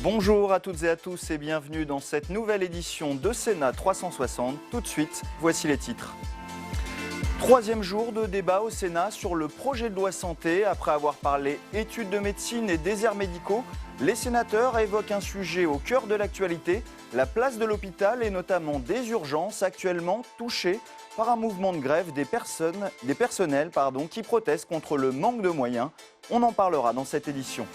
Bonjour à toutes et à tous et bienvenue dans cette nouvelle édition de Sénat 360. Tout de suite, voici les titres. Troisième jour de débat au Sénat sur le projet de loi santé. Après avoir parlé études de médecine et déserts médicaux, les sénateurs évoquent un sujet au cœur de l'actualité, la place de l'hôpital et notamment des urgences actuellement touchées par un mouvement de grève des personnels qui protestent contre le manque de moyens. On en parlera dans cette édition.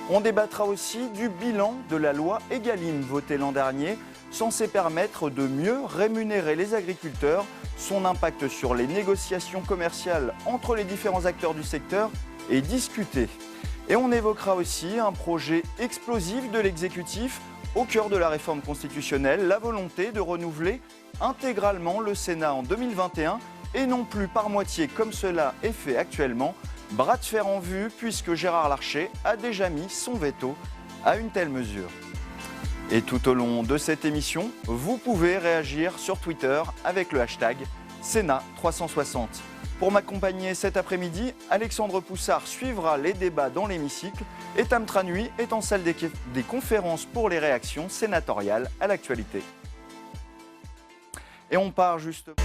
On débattra aussi du bilan de la loi Egalim votée l'an dernier, censée permettre de mieux rémunérer les agriculteurs, son impact sur les négociations commerciales entre les différents acteurs du secteur est discuté. Et on évoquera aussi un projet explosif de l'exécutif au cœur de la réforme constitutionnelle, la volonté de renouveler intégralement le Sénat en 2021 et non plus par moitié comme cela est fait actuellement. Bras de fer en vue puisque Gérard Larcher a déjà mis son veto à une telle mesure. Et tout au long de cette émission, vous pouvez réagir sur Twitter avec le hashtag Sénat360. Pour m'accompagner cet après-midi, Alexandre Poussard suivra les débats dans l'hémicycle et Tam Tranui est en salle des conférences pour les réactions sénatoriales à l'actualité. Et on part justement...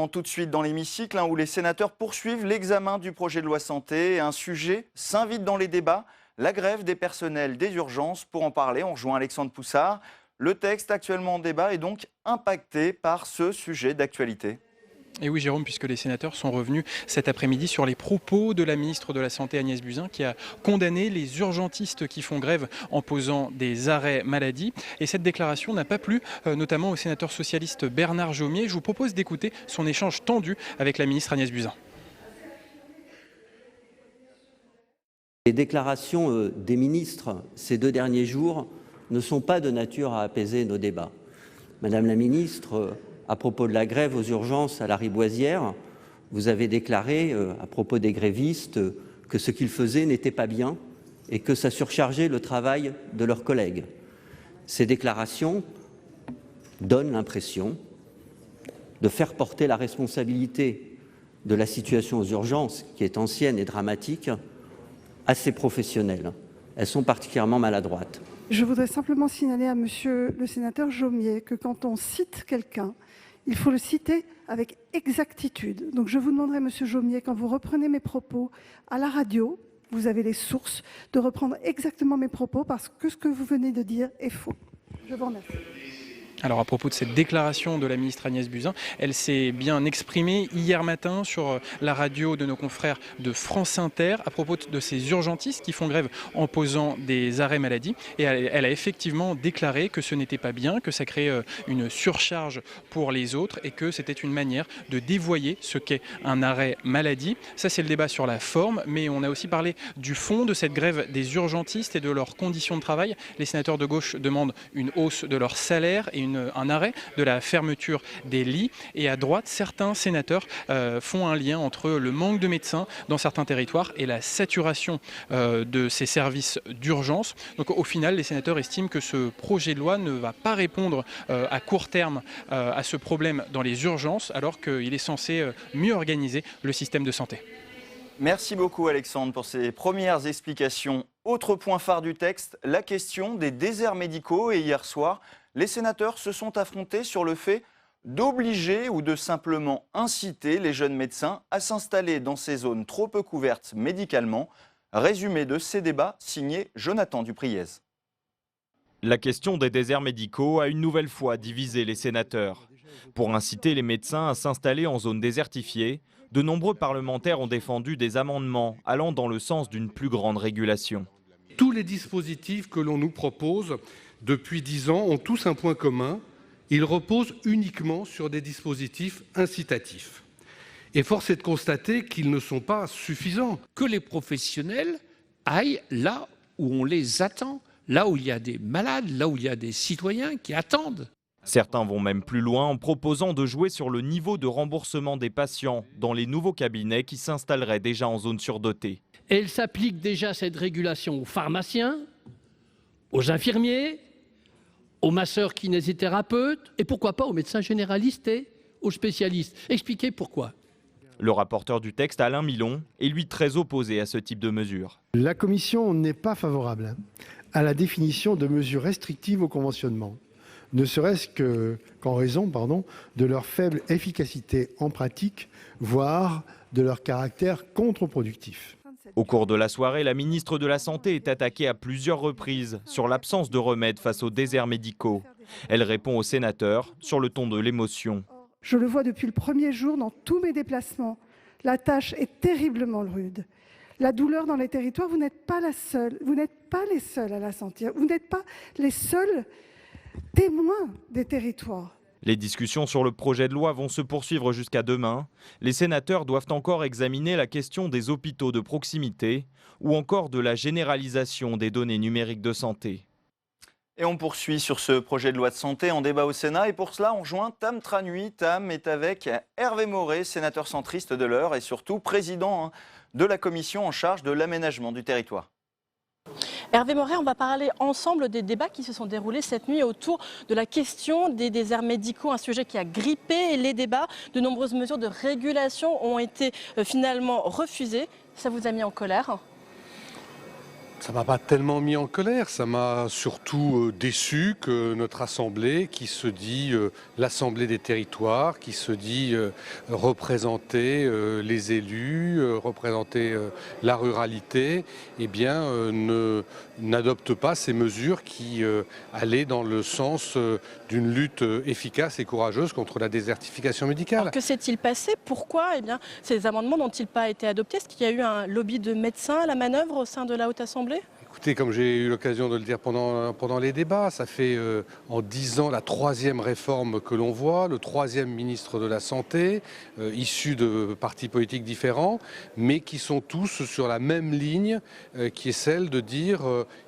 tout de suite dans l'hémicycle où les sénateurs poursuivent l'examen du projet de loi santé et un sujet s'invite dans les débats, la grève des personnels des urgences. Pour en parler, on rejoint Alexandre Poussard. Le texte actuellement en débat est donc impacté par ce sujet d'actualité. Et oui Jérôme, puisque les sénateurs sont revenus cet après-midi sur les propos de la ministre de la Santé Agnès Buzyn qui a condamné les urgentistes qui font grève en posant des arrêts maladie. Et cette déclaration n'a pas plu notamment au sénateur socialiste Bernard Jomier. Je vous propose d'écouter son échange tendu avec la ministre Agnès Buzyn. Les déclarations des ministres ces 2 derniers jours ne sont pas de nature à apaiser nos débats. Madame la ministre, à propos de la grève aux urgences à la Riboisière, vous avez déclaré à propos des grévistes que ce qu'ils faisaient n'était pas bien et que ça surchargeait le travail de leurs collègues. Ces déclarations donnent l'impression de faire porter la responsabilité de la situation aux urgences, qui est ancienne et dramatique, à ces professionnels. Elles sont particulièrement maladroites. Je voudrais simplement signaler à monsieur le sénateur Jomier que quand on cite quelqu'un, il faut le citer avec exactitude. Donc je vous demanderai, monsieur Jomier, quand vous reprenez mes propos à la radio, vous avez les sources, de reprendre exactement mes propos parce que ce que vous venez de dire est faux. Je vous remercie. Alors à propos de cette déclaration de la ministre Agnès Buzyn, elle s'est bien exprimée hier matin sur la radio de nos confrères de France Inter à propos de ces urgentistes qui font grève en posant des arrêts maladie. Et elle a effectivement déclaré que ce n'était pas bien, que ça créait une surcharge pour les autres et que c'était une manière de dévoyer ce qu'est un arrêt maladie. Ça c'est le débat sur la forme, mais on a aussi parlé du fond de cette grève des urgentistes et de leurs conditions de travail. Les sénateurs de gauche demandent une hausse de leur salaire et un arrêt de la fermeture des lits. Et à droite, certains sénateurs font un lien entre le manque de médecins dans certains territoires et la saturation de ces services d'urgence. Donc au final, les sénateurs estiment que ce projet de loi ne va pas répondre à court terme à ce problème dans les urgences, alors qu'il est censé mieux organiser le système de santé. Merci beaucoup Alexandre pour ces premières explications. Autre point phare du texte, la question des déserts médicaux. Et hier soir, les sénateurs se sont affrontés sur le fait d'obliger ou de simplement inciter les jeunes médecins à s'installer dans ces zones trop peu couvertes médicalement. Résumé de ces débats signé Jonathan Dupriez. La question des déserts médicaux a une nouvelle fois divisé les sénateurs. Pour inciter les médecins à s'installer en zone désertifiée, de nombreux parlementaires ont défendu des amendements allant dans le sens d'une plus grande régulation. Tous les dispositifs que l'on nous propose depuis 10 ans ont tous un point commun. Ils reposent uniquement sur des dispositifs incitatifs. Et force est de constater qu'ils ne sont pas suffisants. Que les professionnels aillent là où on les attend, là où il y a des malades, là où il y a des citoyens qui attendent. Certains vont même plus loin en proposant de jouer sur le niveau de remboursement des patients dans les nouveaux cabinets qui s'installeraient déjà en zone surdotée. Elle s'applique déjà cette régulation aux pharmaciens, aux infirmiers, aux masseurs kinésithérapeutes et pourquoi pas aux médecins généralistes et aux spécialistes. Expliquez pourquoi. Le rapporteur du texte, Alain Milon, est lui très opposé à ce type de mesure. La Commission n'est pas favorable à la définition de mesures restrictives au conventionnement, ne serait-ce qu'en raison de leur faible efficacité en pratique, voire de leur caractère contre-productif. Au cours de la soirée, la ministre de la Santé est attaquée à plusieurs reprises sur l'absence de remède face aux déserts médicaux. Elle répond aux sénateurs sur le ton de l'émotion. Je le vois depuis le premier jour dans tous mes déplacements. La tâche est terriblement rude. La douleur dans les territoires, vous n'êtes pas la seule. Vous n'êtes pas les seuls à la sentir. Vous n'êtes pas les seuls témoins des territoires. Les discussions sur le projet de loi vont se poursuivre jusqu'à demain. Les sénateurs doivent encore examiner la question des hôpitaux de proximité ou encore de la généralisation des données numériques de santé. Et on poursuit sur ce projet de loi de santé en débat au Sénat. Et pour cela, on rejoint Tam Tranui. Tam est avec Hervé Maurey, sénateur centriste de l'Eure et surtout président de la commission en charge de l'aménagement du territoire. Hervé Maurey, on va parler ensemble des débats qui se sont déroulés cette nuit autour de la question des déserts médicaux, un sujet qui a grippé les débats. De nombreuses mesures de régulation ont été finalement refusées. Ça vous a mis en colère ? Ça ne m'a pas tellement mis en colère, ça m'a surtout déçu que notre Assemblée, qui se dit l'Assemblée des territoires, qui se dit représenter les élus, représenter la ruralité, eh bien, n'adopte pas ces mesures qui allaient dans le sens d'une lutte efficace et courageuse contre la désertification médicale. Alors que s'est-il passé ? Pourquoi ces amendements n'ont-ils pas été adoptés ? Est-ce qu'il y a eu un lobby de médecins à la manœuvre au sein de la Haute Assemblée ? Écoutez, comme j'ai eu l'occasion de le dire pendant les débats, ça fait en 10 ans la 3e réforme que l'on voit, le 3e ministre de la Santé, issu de partis politiques différents, mais qui sont tous sur la même ligne, qui est celle de dire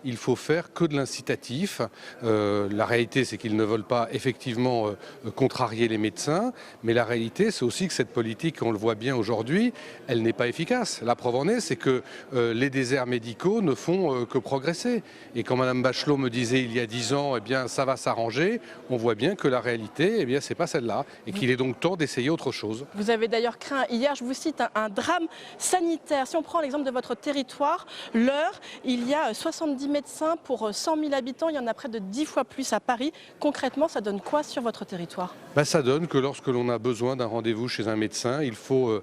il faut faire que de l'incitatif. La réalité, c'est qu'ils ne veulent pas effectivement contrarier les médecins, mais la réalité, c'est aussi que cette politique, on le voit bien aujourd'hui, elle n'est pas efficace. La preuve en est, c'est que les déserts médicaux ne font que progresser. Et quand Mme Bachelot me disait il y a 10 ans, eh bien, ça va s'arranger, on voit bien que la réalité, eh bien, c'est pas celle-là, et qu'il est donc temps d'essayer autre chose. Vous avez d'ailleurs craint hier, je vous cite, un drame sanitaire. Si on prend l'exemple de votre territoire, l'Eure, il y a 70 médecins pour 100 000 habitants, il y en a près de 10 fois plus à Paris. Concrètement, ça donne quoi sur votre territoire ? Ça donne que lorsque l'on a besoin d'un rendez-vous chez un médecin, il faut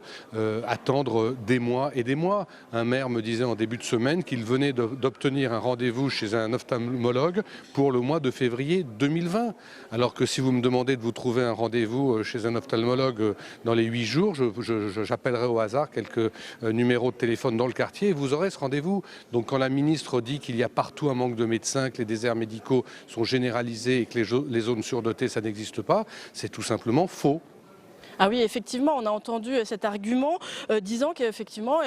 attendre des mois et des mois. Un maire me disait en début de semaine qu'il venait d'obtenir un rendez-vous chez un ophtalmologue pour le mois de février 2020. Alors que si vous me demandez de vous trouver un rendez-vous chez un ophtalmologue dans les 8 jours, j'appellerai au hasard quelques numéros de téléphone dans le quartier et vous aurez ce rendez-vous. Donc quand la ministre dit qu'il y a partout un manque de médecins, que les déserts médicaux sont généralisés et que les zones surdotées, ça n'existe pas, c'est tout simplement faux. Ah oui, effectivement, on a entendu cet argument disant qu'effectivement,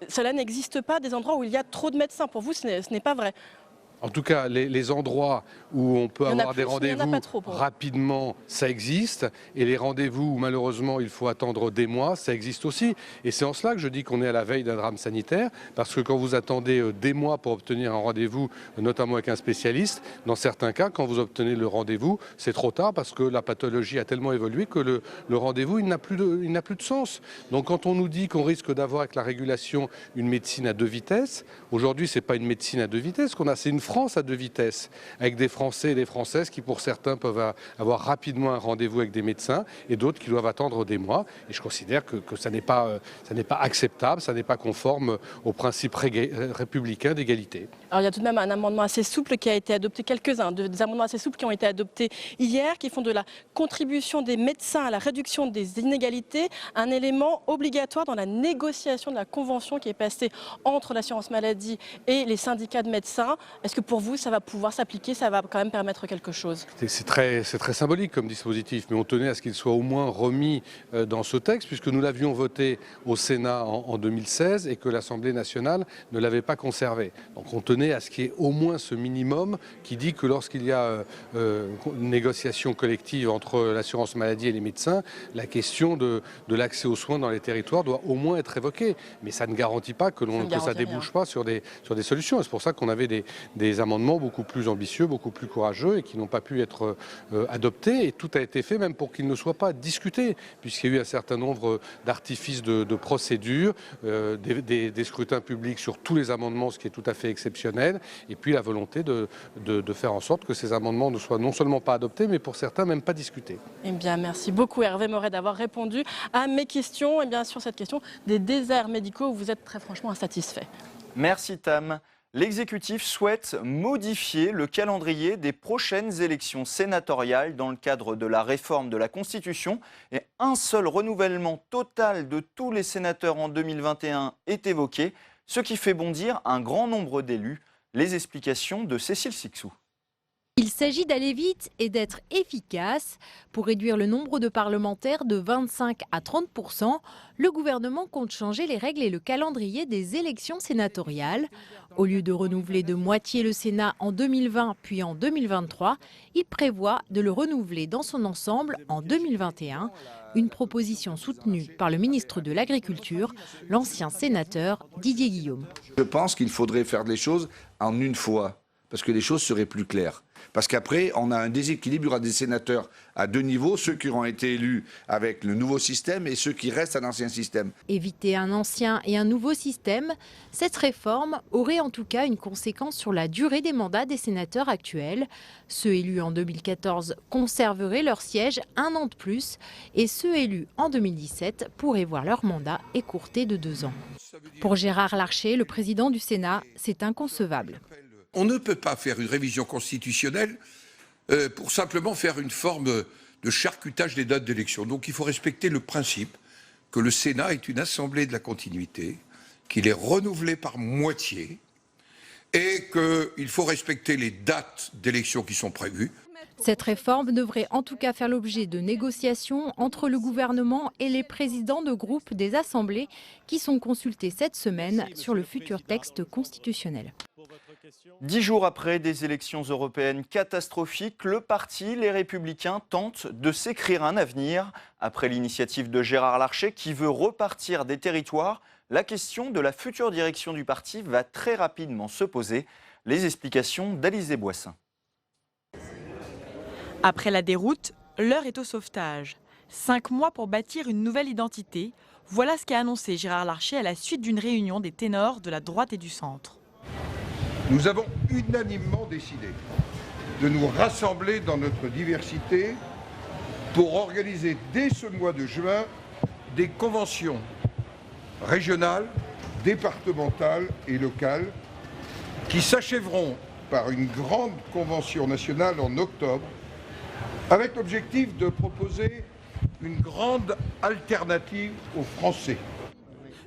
cela n'existe pas des endroits où il y a trop de médecins. Pour vous, ce n'est pas vrai. En tout cas, les endroits où on peut avoir des rendez-vous rapidement, ça existe. Et les rendez-vous où malheureusement il faut attendre des mois, ça existe aussi. Et c'est en cela que je dis qu'on est à la veille d'un drame sanitaire. Parce que quand vous attendez des mois pour obtenir un rendez-vous, notamment avec un spécialiste, dans certains cas, quand vous obtenez le rendez-vous, c'est trop tard parce que la pathologie a tellement évolué que le rendez-vous, il n'a plus de sens. Donc quand on nous dit qu'on risque d'avoir avec la régulation une médecine à 2 vitesses, aujourd'hui c'est pas une médecine à 2 vitesses qu'on a, c'est une France à 2 vitesses, avec des Français et des Françaises qui, pour certains, peuvent avoir rapidement un rendez-vous avec des médecins et d'autres qui doivent attendre des mois. Et je considère que ça n'est pas acceptable, ça n'est pas conforme aux principes républicains d'égalité. Alors il y a tout de même un amendement assez souple qui a été adopté, quelques-uns des amendements assez souples qui ont été adoptés hier, qui font de la contribution des médecins à la réduction des inégalités un élément obligatoire dans la négociation de la convention qui est passée entre l'assurance maladie et les syndicats de médecins. Est-ce que pour vous, ça va pouvoir s'appliquer, ça va quand même permettre quelque chose ? C'est très symbolique comme dispositif, mais on tenait à ce qu'il soit au moins remis dans ce texte, puisque nous l'avions voté au Sénat en 2016 et que l'Assemblée nationale ne l'avait pas conservé. Donc on tenait à ce qu'il y ait au moins ce minimum qui dit que lorsqu'il y a une négociation collective entre l'assurance maladie et les médecins, la question de l'accès aux soins dans les territoires doit au moins être évoquée. Mais ça ne garantit pas que ça ne débouche pas sur des solutions. Et c'est pour ça qu'on avait des des amendements beaucoup plus ambitieux, beaucoup plus courageux et qui n'ont pas pu être adoptés. Et tout a été fait même pour qu'ils ne soient pas discutés, puisqu'il y a eu un certain nombre d'artifices de procédures, des scrutins publics sur tous les amendements, ce qui est tout à fait exceptionnel, et puis la volonté de faire en sorte que ces amendements ne soient non seulement pas adoptés, mais pour certains même pas discutés. Eh bien, merci beaucoup Hervé Moret d'avoir répondu à mes questions. Et bien sur cette question des déserts médicaux où vous êtes très franchement insatisfait. Merci Tam. L'exécutif souhaite modifier le calendrier des prochaines élections sénatoriales dans le cadre de la réforme de la Constitution. Et un seul renouvellement total de tous les sénateurs en 2021 est évoqué, ce qui fait bondir un grand nombre d'élus. Les explications de Cécile Sixou. Il s'agit d'aller vite et d'être efficace. Pour réduire le nombre de parlementaires de 25 à 30%, le gouvernement compte changer les règles et le calendrier des élections sénatoriales. Au lieu de renouveler de moitié le Sénat en 2020 puis en 2023, il prévoit de le renouveler dans son ensemble en 2021. Une proposition soutenue par le ministre de l'Agriculture, l'ancien sénateur Didier Guillaume. Je pense qu'il faudrait faire les choses en une fois, parce que les choses seraient plus claires. Parce qu'après, on a un déséquilibre, il y aura des sénateurs à deux niveaux, ceux qui auront été élus avec le nouveau système et ceux qui restent à l'ancien système. Éviter un ancien et un nouveau système, cette réforme aurait en tout cas une conséquence sur la durée des mandats des sénateurs actuels. Ceux élus en 2014 conserveraient leur siège 1 an de plus et ceux élus en 2017 pourraient voir leur mandat écourté de 2 ans. Pour Gérard Larcher, le président du Sénat, c'est inconcevable. On ne peut pas faire une révision constitutionnelle pour simplement faire une forme de charcutage des dates d'élection. Donc il faut respecter le principe que le Sénat est une assemblée de la continuité, qu'il est renouvelé par moitié et qu'il faut respecter les dates d'élection qui sont prévues. Cette réforme devrait en tout cas faire l'objet de négociations entre le gouvernement et les présidents de groupes des assemblées qui sont consultés cette semaine sur le futur texte constitutionnel. 10 jours après des élections européennes catastrophiques, le parti Les Républicains tente de s'écrire un avenir. Après l'initiative de Gérard Larcher qui veut repartir des territoires, la question de la future direction du parti va très rapidement se poser. Les explications d'Alizé Boissin. Après la déroute, l'heure est au sauvetage. 5 mois pour bâtir une nouvelle identité. Voilà ce qu'a annoncé Gérard Larcher à la suite d'une réunion des ténors de la droite et du centre. Nous avons unanimement décidé de nous rassembler dans notre diversité pour organiser dès ce mois de juin des conventions régionales, départementales et locales qui s'achèveront par une grande convention nationale en octobre avec l'objectif de proposer une grande alternative aux Français.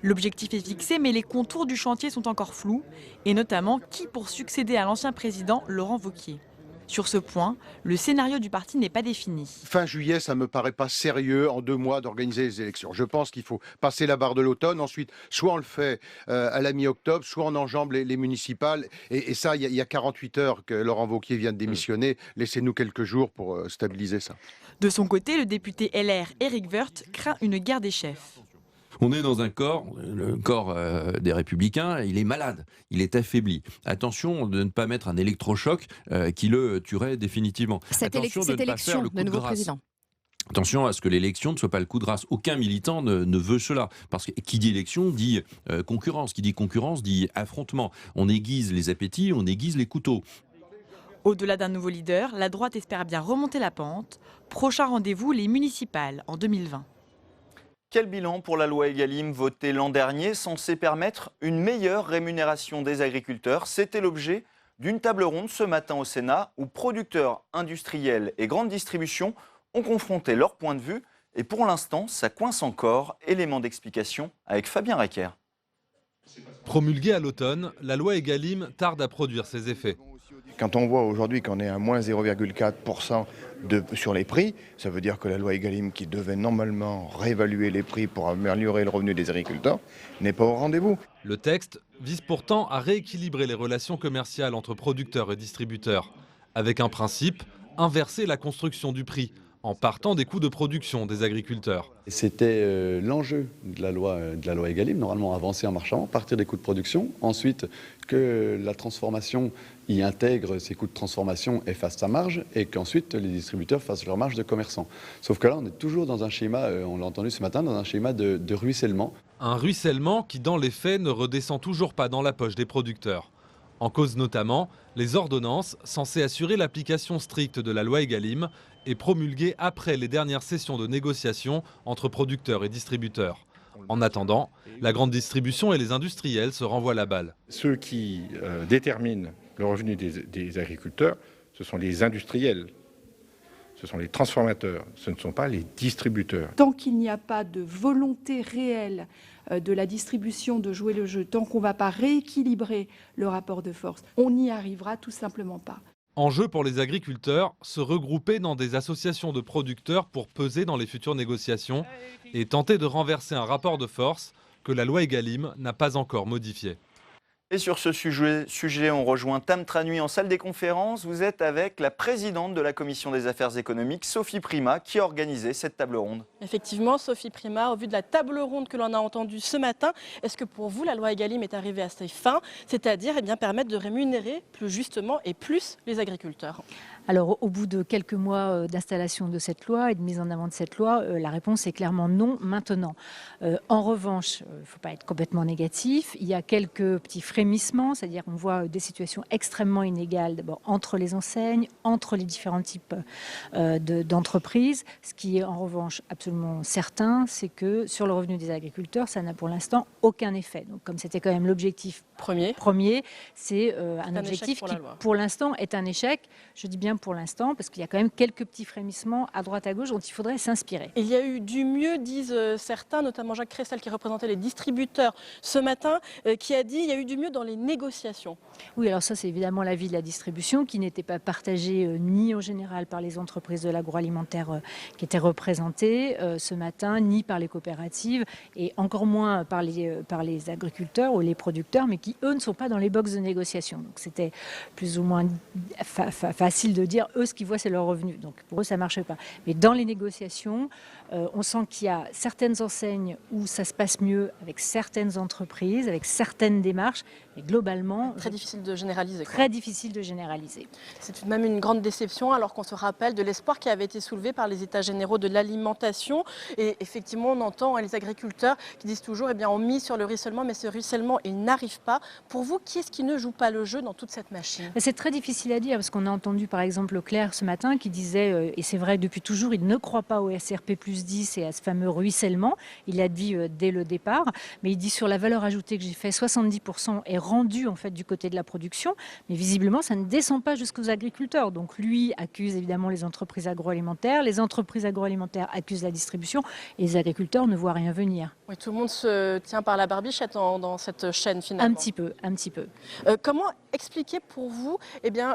L'objectif est fixé, mais les contours du chantier sont encore flous, et notamment qui pour succéder à l'ancien président Laurent Wauquiez. Sur ce point, le scénario du parti n'est pas défini. Fin juillet, ça ne me paraît pas sérieux en 2 mois d'organiser les élections. Je pense qu'il faut passer la barre de l'automne. Ensuite, soit on le fait à la mi-octobre, soit on enjambe les municipales. Et ça, il y a 48 heures que Laurent Wauquiez vient de démissionner. Laissez-nous quelques jours pour stabiliser ça. De son côté, le député LR Éric Woerth craint une guerre des chefs. On est dans un corps, le corps des Républicains, il est malade, il est affaibli. Attention de ne pas mettre un électrochoc qui le tuerait définitivement. Cette Attention de ne pas faire le coup de nouveau grâce. président. Attention à ce que l'élection ne soit pas le coup de grâce. Aucun militant ne veut cela. Parce que qui dit élection dit concurrence. Qui dit concurrence dit affrontement. On aiguise les appétits, on aiguise les couteaux. Au-delà d'un nouveau leader, la droite espère bien remonter la pente. Prochain rendez-vous, les municipales en 2020. Quel bilan pour la loi Egalim votée l'an dernier, censée permettre une meilleure rémunération des agriculteurs? C'était l'objet d'une table ronde ce matin au Sénat où producteurs, industriels et grandes distributions ont confronté leur point de vue. Et pour l'instant, ça coince encore. Élément d'explication avec Fabien Raquer. Promulguée à l'automne, la loi Egalim tarde à produire ses effets. Quand on voit aujourd'hui qu'on est à moins 0,4% sur les prix, ça veut dire que la loi Egalim, qui devait normalement réévaluer les prix pour améliorer le revenu des agriculteurs, n'est pas au rendez-vous. Le texte vise pourtant à rééquilibrer les relations commerciales entre producteurs et distributeurs, avec un principe, inverser la construction du prix, en partant des coûts de production des agriculteurs. C'était l'enjeu de la loi Egalim, normalement avancer en marchant, partir des coûts de production, ensuite que la transformation y intègre ses coûts de transformation et fasse sa marge, et qu'ensuite les distributeurs fassent leur marge de commerçants. Sauf que là, on est toujours dans un schéma, on l'a entendu ce matin, dans un schéma de ruissellement. Un ruissellement qui, dans les faits, ne redescend toujours pas dans la poche des producteurs. En cause notamment les ordonnances censées assurer l'application stricte de la loi Egalim et promulguées après les dernières sessions de négociation entre producteurs et distributeurs. En attendant, la grande distribution et les industriels se renvoient la balle. Ceux qui déterminent le revenu des agriculteurs, ce sont les industriels, ce sont les transformateurs, ce ne sont pas les distributeurs. Tant qu'il n'y a pas de volonté réelle de la distribution de jouer le jeu, tant qu'on ne va pas rééquilibrer le rapport de force, on n'y arrivera tout simplement pas. Enjeu pour les agriculteurs, se regrouper dans des associations de producteurs pour peser dans les futures négociations et tenter de renverser un rapport de force que la loi Egalim n'a pas encore modifié. Et sur ce sujet, on rejoint Tam Tranui en salle des conférences. Vous êtes avec la présidente de la Commission des affaires économiques, Sophie Primas, qui a organisé cette table ronde. Effectivement, Sophie Primas, au vu de la table ronde que l'on a entendue ce matin, est-ce que pour vous, la loi Egalim est arrivée à ses fins, c'est-à-dire permettre de rémunérer plus justement et plus les agriculteurs ? Alors, au bout de quelques mois d'installation de cette loi et de mise en avant de cette loi, la réponse est clairement non maintenant. En revanche, il ne faut pas être complètement négatif. Il y a quelques petits frémissements, c'est-à-dire qu'on voit des situations extrêmement inégales, d'abord entre les enseignes, entre les différents types d'entreprises. Ce qui est en revanche absolument certain, c'est que sur le revenu des agriculteurs, ça n'a pour l'instant aucun effet. Donc, comme c'était quand même l'objectif premier, c'est un objectif qui, pour l'instant, est un échec. Je dis bien pour l'instant, parce qu'il y a quand même quelques petits frémissements à droite à gauche dont il faudrait s'inspirer. Il y a eu du mieux, disent certains, notamment Jacques Cressel qui représentait les distributeurs ce matin, qui a dit qu'il y a eu du mieux dans les négociations. Oui, alors ça c'est évidemment l'avis de la distribution qui n'était pas partagé ni en général par les entreprises de l'agroalimentaire qui étaient représentées ce matin, ni par les coopératives et encore moins par les agriculteurs ou les producteurs, mais qui eux ne sont pas dans les boxes de négociation. Donc c'était plus ou moins facile de dire eux ce qu'ils voient c'est leur revenu, donc pour eux ça marche pas. Mais dans les négociations, on sent qu'il y a certaines enseignes où ça se passe mieux avec certaines entreprises, avec certaines démarches, mais globalement très difficile de généraliser. Très difficile de généraliser. C'est tout de même une grande déception alors qu'on se rappelle de l'espoir qui avait été soulevé par les États généraux de l'alimentation et effectivement on entend les agriculteurs qui disent toujours on mise sur le ruissellement mais ce ruissellement il n'arrive pas. Pour vous, qui est-ce qui ne joue pas le jeu dans toute cette machine ? C'est très difficile à dire parce qu'on a entendu par exemple Leclerc ce matin qui disait, et c'est vrai depuis toujours, il ne croit pas au SRP plus 10 et à ce fameux ruissellement. Il l'a dit dès le départ, mais il dit sur la valeur ajoutée que j'ai fait, 70% est rendu en fait du côté de la production, mais visiblement ça ne descend pas jusqu'aux agriculteurs. Donc lui accuse évidemment les entreprises agroalimentaires accusent la distribution et les agriculteurs ne voient rien venir. Oui, tout le monde se tient par la barbichette dans cette chaîne finalement. Un petit peu. Comment expliquer pour vous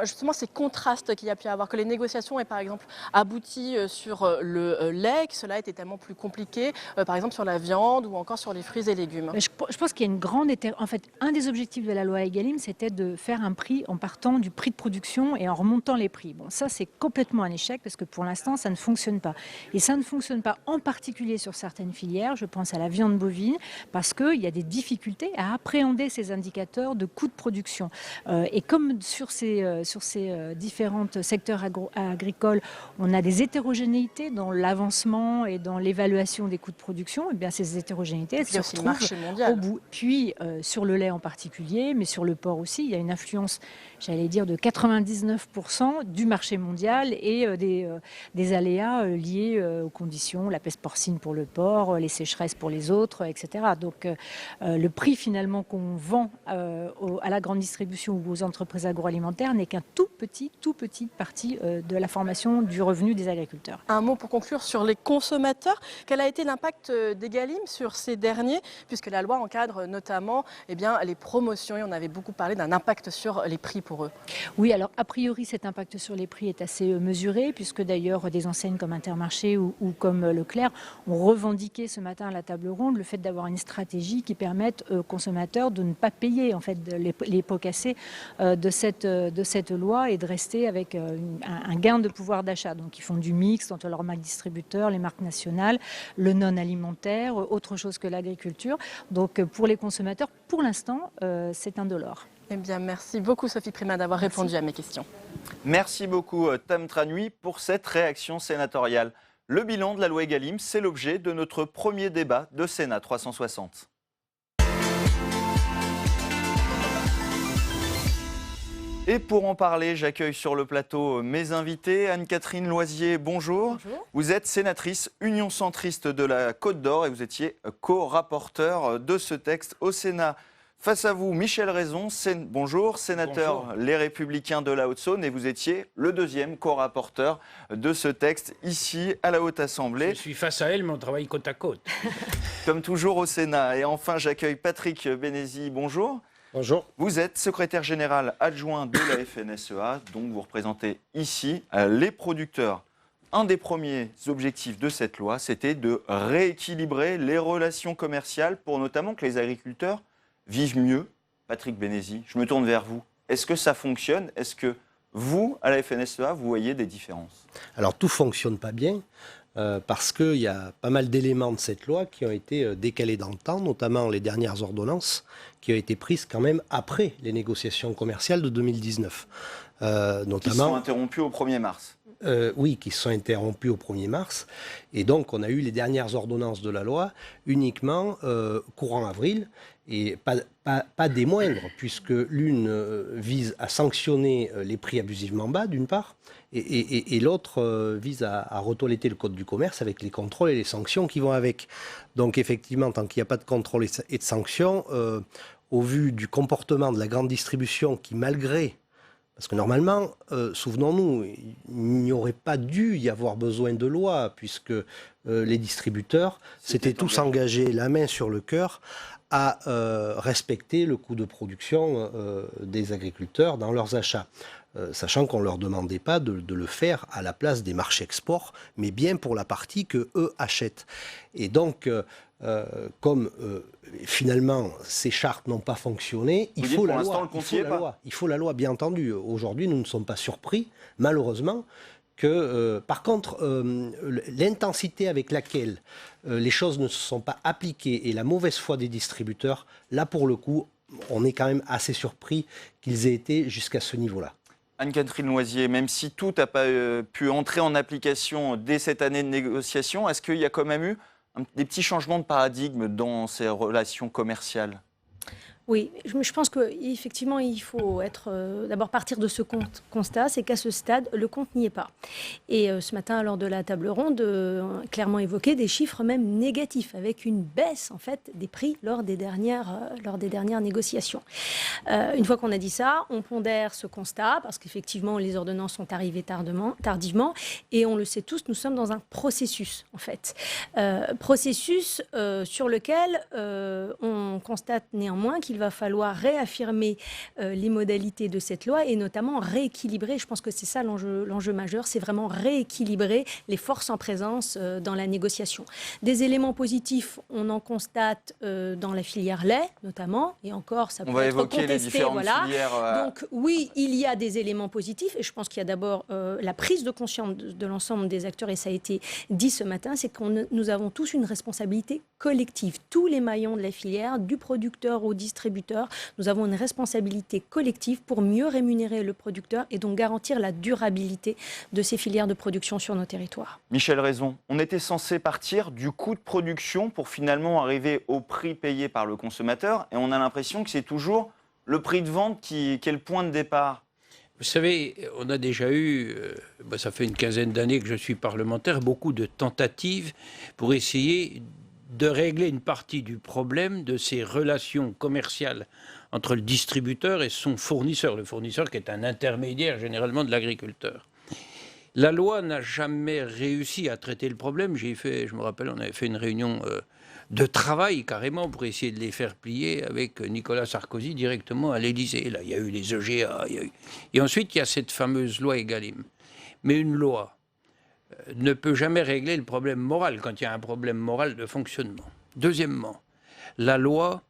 justement ces contrastes qu'il y a pu y avoir, que les négociations aient par exemple abouti sur le lait, que cela était tellement plus compliqué, par exemple sur la viande ou encore sur les fruits et légumes? Je pense qu'il y a une grande... En fait, un des objectifs de la loi Egalim, c'était de faire un prix en partant du prix de production et en remontant les prix. Bon, ça, c'est complètement un échec parce que pour l'instant, ça ne fonctionne pas. Et ça ne fonctionne pas en particulier sur certaines filières, je pense à la viande bovine, parce qu'il y a des difficultés à appréhender ces indicateurs de coûts de production. Et comme sur ces différents secteurs agricoles, on a des hétérogénéités dans l'avancement et dans l'évaluation des coûts de production, et bien ces hétérogénéités, elles se retrouvent au bout. Puis sur le lait en particulier, mais sur le porc aussi, il y a une influence, j'allais dire, de 99% du marché mondial et des aléas liés aux conditions, la peste porcine pour le porc, les sécheresses pour les autres, etc. Donc le prix finalement qu'on vend à la grande distribution ou aux entreprises agroalimentaires n'est qu'un tout petite partie de la formation du revenu des agriculteurs. Un mot pour conclure sur les consommateurs. Quel a été l'impact d'Egalim sur ces derniers, puisque la loi encadre notamment les promotions et on avait beaucoup parlé d'un impact sur les prix pour eux? Oui, alors a priori cet impact sur les prix est assez mesuré, puisque d'ailleurs des enseignes comme Intermarché ou comme Leclerc ont revendiqué ce matin à la table ronde le fait d'avoir une stratégie qui permette aux consommateurs de ne pas payer en fait les pots cassés de cette loi et de rester avec un gain de pouvoir d'achat. Donc ils font du mix entre leurs marques distributeurs, les marques nationales, le non alimentaire, autre chose que l'agriculture. Donc pour les consommateurs, pour l'instant, c'est indolore. Eh bien, merci beaucoup Sophie Primas d'avoir répondu à mes questions. Merci beaucoup Tam Tranui pour cette réaction sénatoriale. Le bilan de la loi Egalim, c'est l'objet de notre premier débat de Sénat 360. Et pour en parler, j'accueille sur le plateau mes invités. Anne-Catherine Loisier, bonjour. Bonjour. Vous êtes sénatrice Union centriste de la Côte d'Or et vous étiez co-rapporteur de ce texte au Sénat. Face à vous, Michel Raison, bonjour, sénateur Bonjour. Les Républicains de la Haute-Saône et vous étiez le deuxième co-rapporteur de ce texte ici à la Haute Assemblée. Je suis face à elle, mais on travaille côte à côte. Comme toujours au Sénat. Et enfin, j'accueille Patrick Bénézy, bonjour. Bonjour. Vous êtes secrétaire général adjoint de la FNSEA, donc vous représentez ici les producteurs. Un des premiers objectifs de cette loi, c'était de rééquilibrer les relations commerciales pour notamment que les agriculteurs vivent mieux. Patrick Bénézy, je me tourne vers vous. Est-ce que ça fonctionne? Est-ce que vous, à la FNSEA, vous voyez des différences? Alors tout ne fonctionne pas bien. Parce qu'il y a pas mal d'éléments de cette loi qui ont été décalés dans le temps, notamment les dernières ordonnances qui ont été prises quand même après les négociations commerciales de 2019. Notamment, qui sont interrompues au 1er mars. Oui, qui sont interrompues au 1er mars. Et donc, on a eu les dernières ordonnances de la loi uniquement courant avril, et pas des moindres, puisque l'une vise à sanctionner les prix abusivement bas, d'une part, et l'autre vise à retoiletter le code du commerce avec les contrôles et les sanctions qui vont avec. Donc, effectivement, tant qu'il n'y a pas de contrôle et de sanctions, au vu du comportement de la grande distribution qui, malgré... Parce que normalement, souvenons-nous, il n'y aurait pas dû y avoir besoin de loi, puisque les distributeurs s'étaient tous engagés, la main sur le cœur, à respecter le coût de production des agriculteurs dans leurs achats. Sachant qu'on ne leur demandait pas de le faire à la place des marchés export, mais bien pour la partie que eux achètent. Et donc, comme finalement ces chartes n'ont pas fonctionné, il faut la loi. Il faut la loi, bien entendu. Aujourd'hui, nous ne sommes pas surpris, malheureusement, que, par contre, l'intensité avec laquelle les choses ne se sont pas appliquées et la mauvaise foi des distributeurs, là, pour le coup, on est quand même assez surpris qu'ils aient été jusqu'à ce niveau-là. Anne-Catherine Loisier, même si tout n'a pas pu entrer en application dès cette année de négociation, est-ce qu'il y a quand même eu des petits changements de paradigme dans ces relations commerciales? Oui, je pense qu'effectivement, il faut d'abord partir de ce constat, c'est qu'à ce stade, le compte n'y est pas. Et ce matin, lors de la table ronde, clairement évoqué des chiffres même négatifs, avec une baisse en fait des prix lors des dernières négociations. Une fois qu'on a dit ça, on pondère ce constat, parce qu'effectivement, les ordonnances sont arrivées tardivement, et on le sait tous, nous sommes dans un processus, en fait. Processus sur lequel on constate néanmoins qu'il va falloir réaffirmer les modalités de cette loi et notamment rééquilibrer, je pense que c'est ça l'enjeu majeur, c'est vraiment rééquilibrer les forces en présence dans la négociation. Des éléments positifs, on en constate dans la filière lait notamment, et encore ça peut être contesté. Les différentes filières, Donc oui, il y a des éléments positifs et je pense qu'il y a d'abord la prise de conscience de l'ensemble des acteurs et ça a été dit ce matin, c'est que nous avons tous une responsabilité collective, tous les maillons de la filière, du producteur au distributeur, nous avons une responsabilité collective pour mieux rémunérer le producteur et donc garantir la durabilité de ces filières de production sur nos territoires. Michel Raison, on était censé partir du coût de production pour finalement arriver au prix payé par le consommateur et on a l'impression que c'est toujours le prix de vente qui est le point de départ. Vous savez, on a déjà eu, ça fait une quinzaine d'années que je suis parlementaire, beaucoup de tentatives pour essayer de régler une partie du problème de ces relations commerciales entre le distributeur et son fournisseur, le fournisseur qui est un intermédiaire généralement de l'agriculteur. La loi n'a jamais réussi à traiter le problème. Je me rappelle, on avait fait une réunion de travail carrément pour essayer de les faire plier avec Nicolas Sarkozy directement à l'Élysée. Là, il y a eu les EGA, et ensuite il y a cette fameuse loi Egalim. Mais une loi ne peut jamais régler le problème moral quand il y a un problème moral de fonctionnement. Deuxièmement, la loi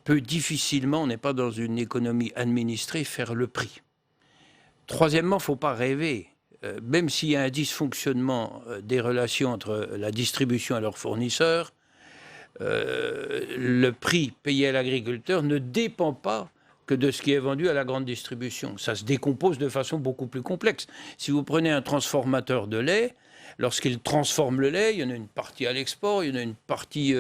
peut difficilement, on n'est pas dans une économie administrée, faire le prix. Troisièmement, il ne faut pas rêver. Même s'il y a un dysfonctionnement des relations entre la distribution et leurs fournisseurs, le prix payé à l'agriculteur ne dépend pas que de ce qui est vendu à la grande distribution. Ça se décompose de façon beaucoup plus complexe. Si vous prenez un transformateur de lait, lorsqu'il transforme le lait, il y en a une partie à l'export, il y en a une partie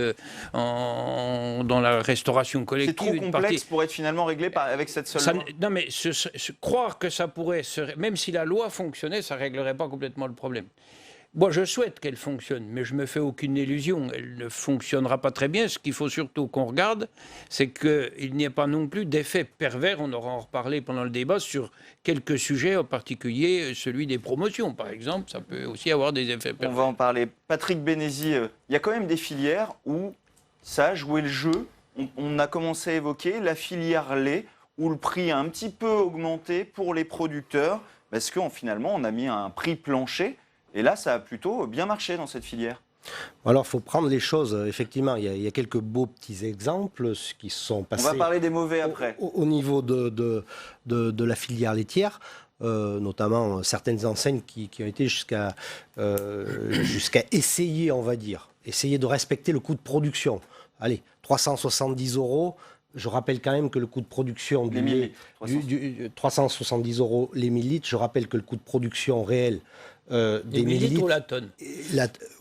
dans la restauration collective. C'est trop complexe pour être finalement réglé avec cette seule loi. Non, mais croire que ça pourrait, même si la loi fonctionnait, ça ne réglerait pas complètement le problème. Moi, je souhaite qu'elle fonctionne, mais je ne me fais aucune illusion. Elle ne fonctionnera pas très bien. Ce qu'il faut surtout qu'on regarde, c'est qu'il n'y ait pas non plus d'effet pervers. On aura en reparlé pendant le débat sur quelques sujets, en particulier celui des promotions, par exemple. Ça peut aussi avoir des effets pervers. On va en parler. Patrick Bénézy, il y a quand même des filières où ça a joué le jeu. On a commencé à évoquer la filière lait, où le prix a un petit peu augmenté pour les producteurs, parce que finalement, on a mis un prix plancher. Et là, ça a plutôt bien marché dans cette filière. Alors, il faut prendre les choses, effectivement, il y a quelques beaux petits exemples qui sont passés... On va parler des mauvais après. Au niveau de la filière laitière, notamment certaines enseignes qui ont été jusqu'à essayer, on va dire, essayer de respecter le coût de production. Allez, 370 €. Je rappelle quand même que le coût de production du lait... 370 € les 1000 litres. Je rappelle que le coût de production réel... des millilitres ou la tonne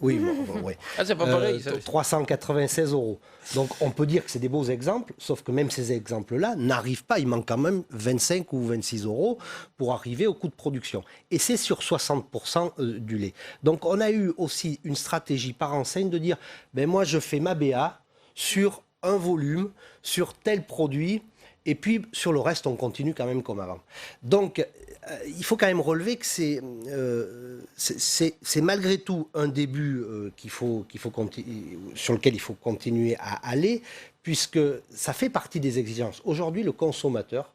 Oui, ouais. Ah, c'est pas pareil. 396 €. Donc on peut dire que c'est des beaux exemples, sauf que même ces exemples-là n'arrivent pas. Il manque quand même 25 ou 26 € pour arriver au coût de production. Et c'est sur 60% du lait. Donc on a eu aussi une stratégie par enseigne de dire, moi je fais ma BA sur un volume, sur tel produit, et puis sur le reste on continue quand même comme avant. Donc il faut quand même relever que c'est malgré tout un début sur lequel il faut continuer à aller, puisque ça fait partie des exigences. Aujourd'hui, le consommateur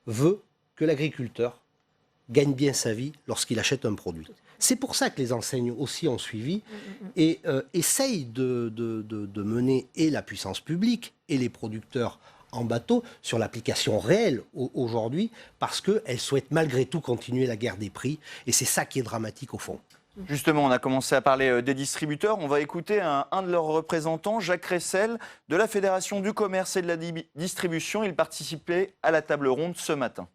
veut que l'agriculteur gagne bien sa vie lorsqu'il achète un produit. C'est pour ça que les enseignes aussi ont suivi et essayent de mener et la puissance publique et les producteurs en bateau sur l'application réelle aujourd'hui, parce qu'elles souhaitent malgré tout continuer la guerre des prix, et c'est ça qui est dramatique au fond. Justement, on a commencé à parler des distributeurs. On va écouter un de leurs représentants, Jacques Ressel, de la Fédération du commerce et de la distribution. Il participait à la table ronde ce matin.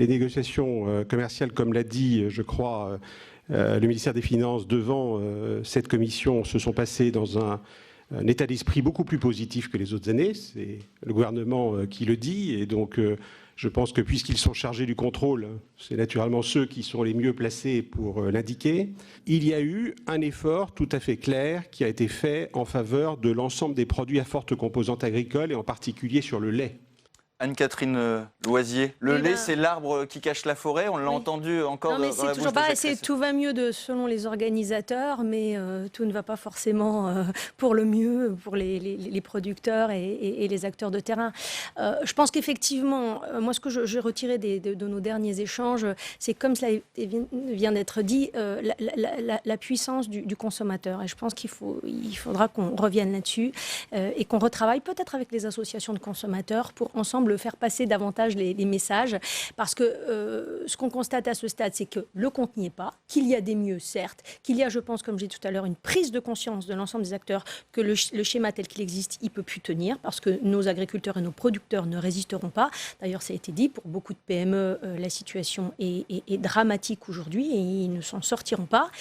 Les négociations commerciales, comme l'a dit, je crois, le ministère des Finances devant cette commission, se sont passées dans un état d'esprit beaucoup plus positif que les autres années. C'est le gouvernement qui le dit, et donc je pense que puisqu'ils sont chargés du contrôle, c'est naturellement ceux qui sont les mieux placés pour l'indiquer. Il y a eu un effort tout à fait clair qui a été fait en faveur de l'ensemble des produits à forte composante agricole, et en particulier sur le lait. Anne-Catherine Loisier, le lait, c'est l'arbre qui cache la forêt, on l'a entendu encore non, mais dans la bouche toujours de pas, Jacques Ressel. tout va mieux selon les organisateurs, mais tout ne va pas forcément pour le mieux pour les producteurs et les acteurs de terrain. Je pense qu'effectivement, moi ce que j'ai retiré de nos derniers échanges, c'est comme cela vient d'être dit, la puissance du consommateur. Et je pense qu'il faudra qu'on revienne là-dessus et qu'on retravaille peut-être avec les associations de consommateurs pour ensemble faire passer davantage les messages, parce que ce qu'on constate à ce stade, c'est que le compte n'y est pas, qu'il y a des mieux, certes, qu'il y a, je pense, comme j'ai dit tout à l'heure, une prise de conscience de l'ensemble des acteurs que le schéma tel qu'il existe, il ne peut plus tenir, parce que nos agriculteurs et nos producteurs ne résisteront pas. D'ailleurs, ça a été dit, pour beaucoup de PME, la situation est dramatique aujourd'hui et ils ne s'en sortiront pas.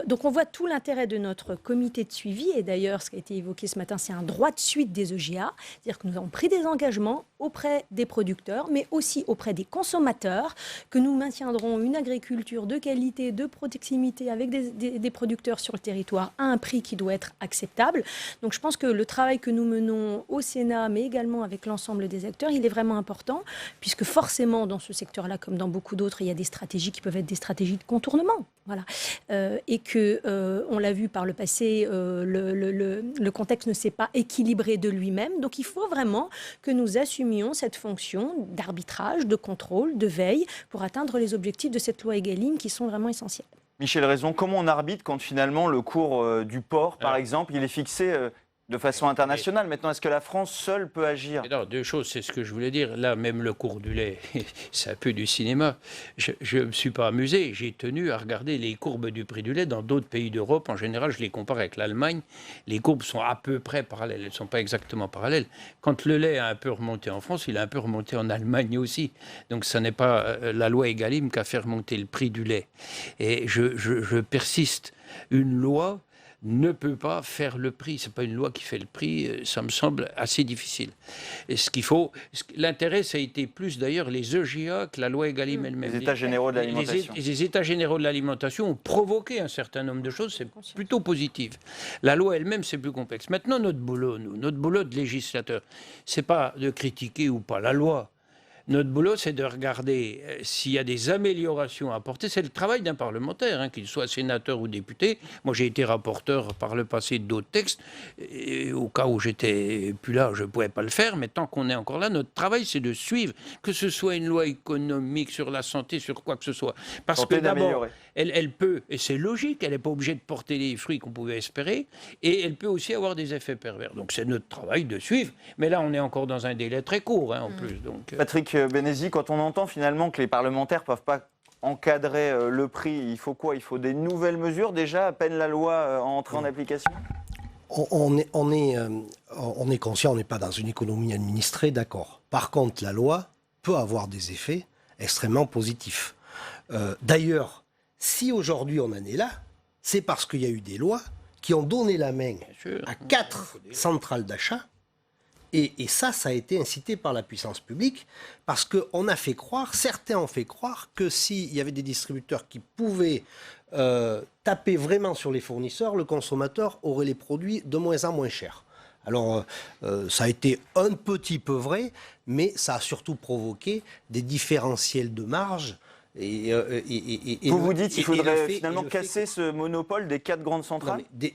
Donc on voit tout l'intérêt de notre comité de suivi, et d'ailleurs, ce qui a été évoqué ce matin, c'est un droit de suite des EGA, c'est-à-dire que nous avons pris des engagements auprès des producteurs, mais aussi auprès des consommateurs, que nous maintiendrons une agriculture de qualité, de proximité, avec des producteurs sur le territoire à un prix qui doit être acceptable. Donc je pense que le travail que nous menons au Sénat, mais également avec l'ensemble des acteurs, il est vraiment important, puisque forcément, dans ce secteur-là, comme dans beaucoup d'autres, il y a des stratégies qui peuvent être des stratégies de contournement. Voilà. Et que, on l'a vu par le passé, le contexte ne s'est pas équilibré de lui-même. Donc il faut vraiment que nous assumions cette fonction d'arbitrage, de contrôle, de veille pour atteindre les objectifs de cette loi Egalim qui sont vraiment essentiels. Michel Raison, comment on arbitre quand finalement le cours du porc, par exemple, il est fixé De façon internationale, maintenant, est-ce que la France seule peut agir? Alors, deux choses, c'est ce que je voulais dire. Là, même le cours du lait, c'est un peu du cinéma. Je ne me suis pas amusé. J'ai tenu à regarder les courbes du prix du lait dans d'autres pays d'Europe. En général, je les compare avec l'Allemagne. Les courbes sont à peu près parallèles. Elles ne sont pas exactement parallèles. Quand le lait a un peu remonté en France, il a un peu remonté en Allemagne aussi. Donc, ce n'est pas la loi Egalim qui a fait remonter le prix du lait. Et je persiste. Une loi ne peut pas faire le prix. Ce n'est pas une loi qui fait le prix, ça me semble assez difficile. Et l'intérêt, ça a été plus d'ailleurs les EGA que la loi Egalim elle-même. Les États généraux de l'alimentation. Les États généraux de l'alimentation ont provoqué un certain nombre de choses, c'est plutôt positif. La loi elle-même, c'est plus complexe. Maintenant, notre boulot de législateur, c'est pas de critiquer ou pas la loi. Notre boulot, c'est de regarder s'il y a des améliorations à apporter. C'est le travail d'un parlementaire, qu'il soit sénateur ou député. Moi, j'ai été rapporteur par le passé d'autres textes. Et au cas où j'étais plus là, je ne pouvais pas le faire. Mais tant qu'on est encore là, notre travail, c'est de suivre, que ce soit une loi économique, sur la santé, sur quoi que ce soit. Parce que d'abord, elle peut, et c'est logique, elle n'est pas obligée de porter les fruits qu'on pouvait espérer. Et elle peut aussi avoir des effets pervers. Donc, c'est notre travail de suivre. Mais là, on est encore dans un délai très court, en plus. Donc, Patrick Bénézy, quand on entend finalement que les parlementaires ne peuvent pas encadrer le prix, il faut quoi? Il faut des nouvelles mesures déjà, à peine la loi entrée en application? On est conscient, on n'est pas dans une économie administrée, d'accord. Par contre, la loi peut avoir des effets extrêmement positifs. D'ailleurs, si aujourd'hui on en est là, c'est parce qu'il y a eu des lois qui ont donné la main à 4 centrales d'achat. Et ça a été incité par la puissance publique parce qu'on a fait croire, certains ont fait croire que s'il y avait des distributeurs qui pouvaient taper vraiment sur les fournisseurs, le consommateur aurait les produits de moins en moins chers. Alors, ça a été un petit peu vrai, mais ça a surtout provoqué des différentiels de marge. Vous dites qu'il faudrait finalement casser ce monopole des 4 grandes centrales? Non,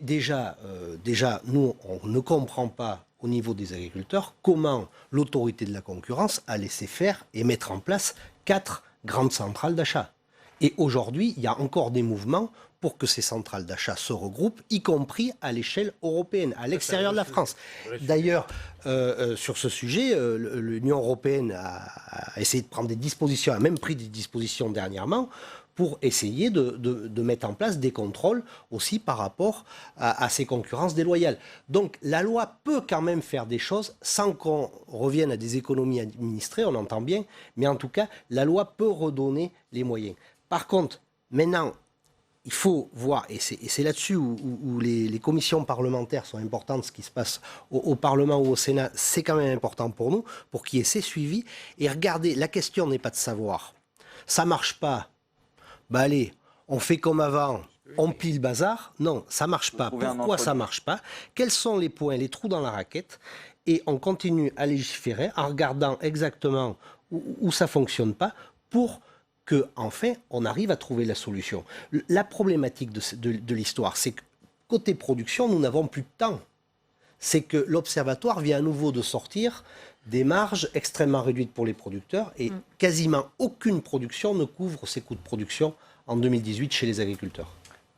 déjà, nous, on ne comprend pas au niveau des agriculteurs comment l'autorité de la concurrence a laissé faire et mettre en place 4 grandes centrales d'achat. Et aujourd'hui, il y a encore des mouvements pour que ces centrales d'achat se regroupent, y compris à l'échelle européenne, à l'extérieur de la France. D'ailleurs, sur ce sujet, l'Union européenne a essayé de prendre des dispositions, a même pris des dispositions dernièrement, pour essayer de mettre en place des contrôles aussi par rapport à ces concurrences déloyales. Donc la loi peut quand même faire des choses sans qu'on revienne à des économies administrées, on entend bien, mais en tout cas, la loi peut redonner les moyens. Par contre, maintenant, il faut voir, et c'est là-dessus où les commissions parlementaires sont importantes, ce qui se passe au Parlement ou au Sénat, c'est quand même important pour nous, pour qu'il y ait ces suivis. Et regardez, la question n'est pas de savoir, ça ne marche pas, bah allez, on fait comme avant, on plie le bazar. Non, ça ne marche pas. Pourquoi ça ne marche pas? Quels sont les points, les trous dans la raquette? Et on continue à légiférer en regardant exactement où ça ne fonctionne pas pour qu'enfin, on arrive à trouver la solution. La problématique de l'histoire, c'est que côté production, nous n'avons plus de temps. C'est que l'Observatoire vient à nouveau de sortir des marges extrêmement réduites pour les producteurs et quasiment aucune production ne couvre ces coûts de production en 2018 chez les agriculteurs.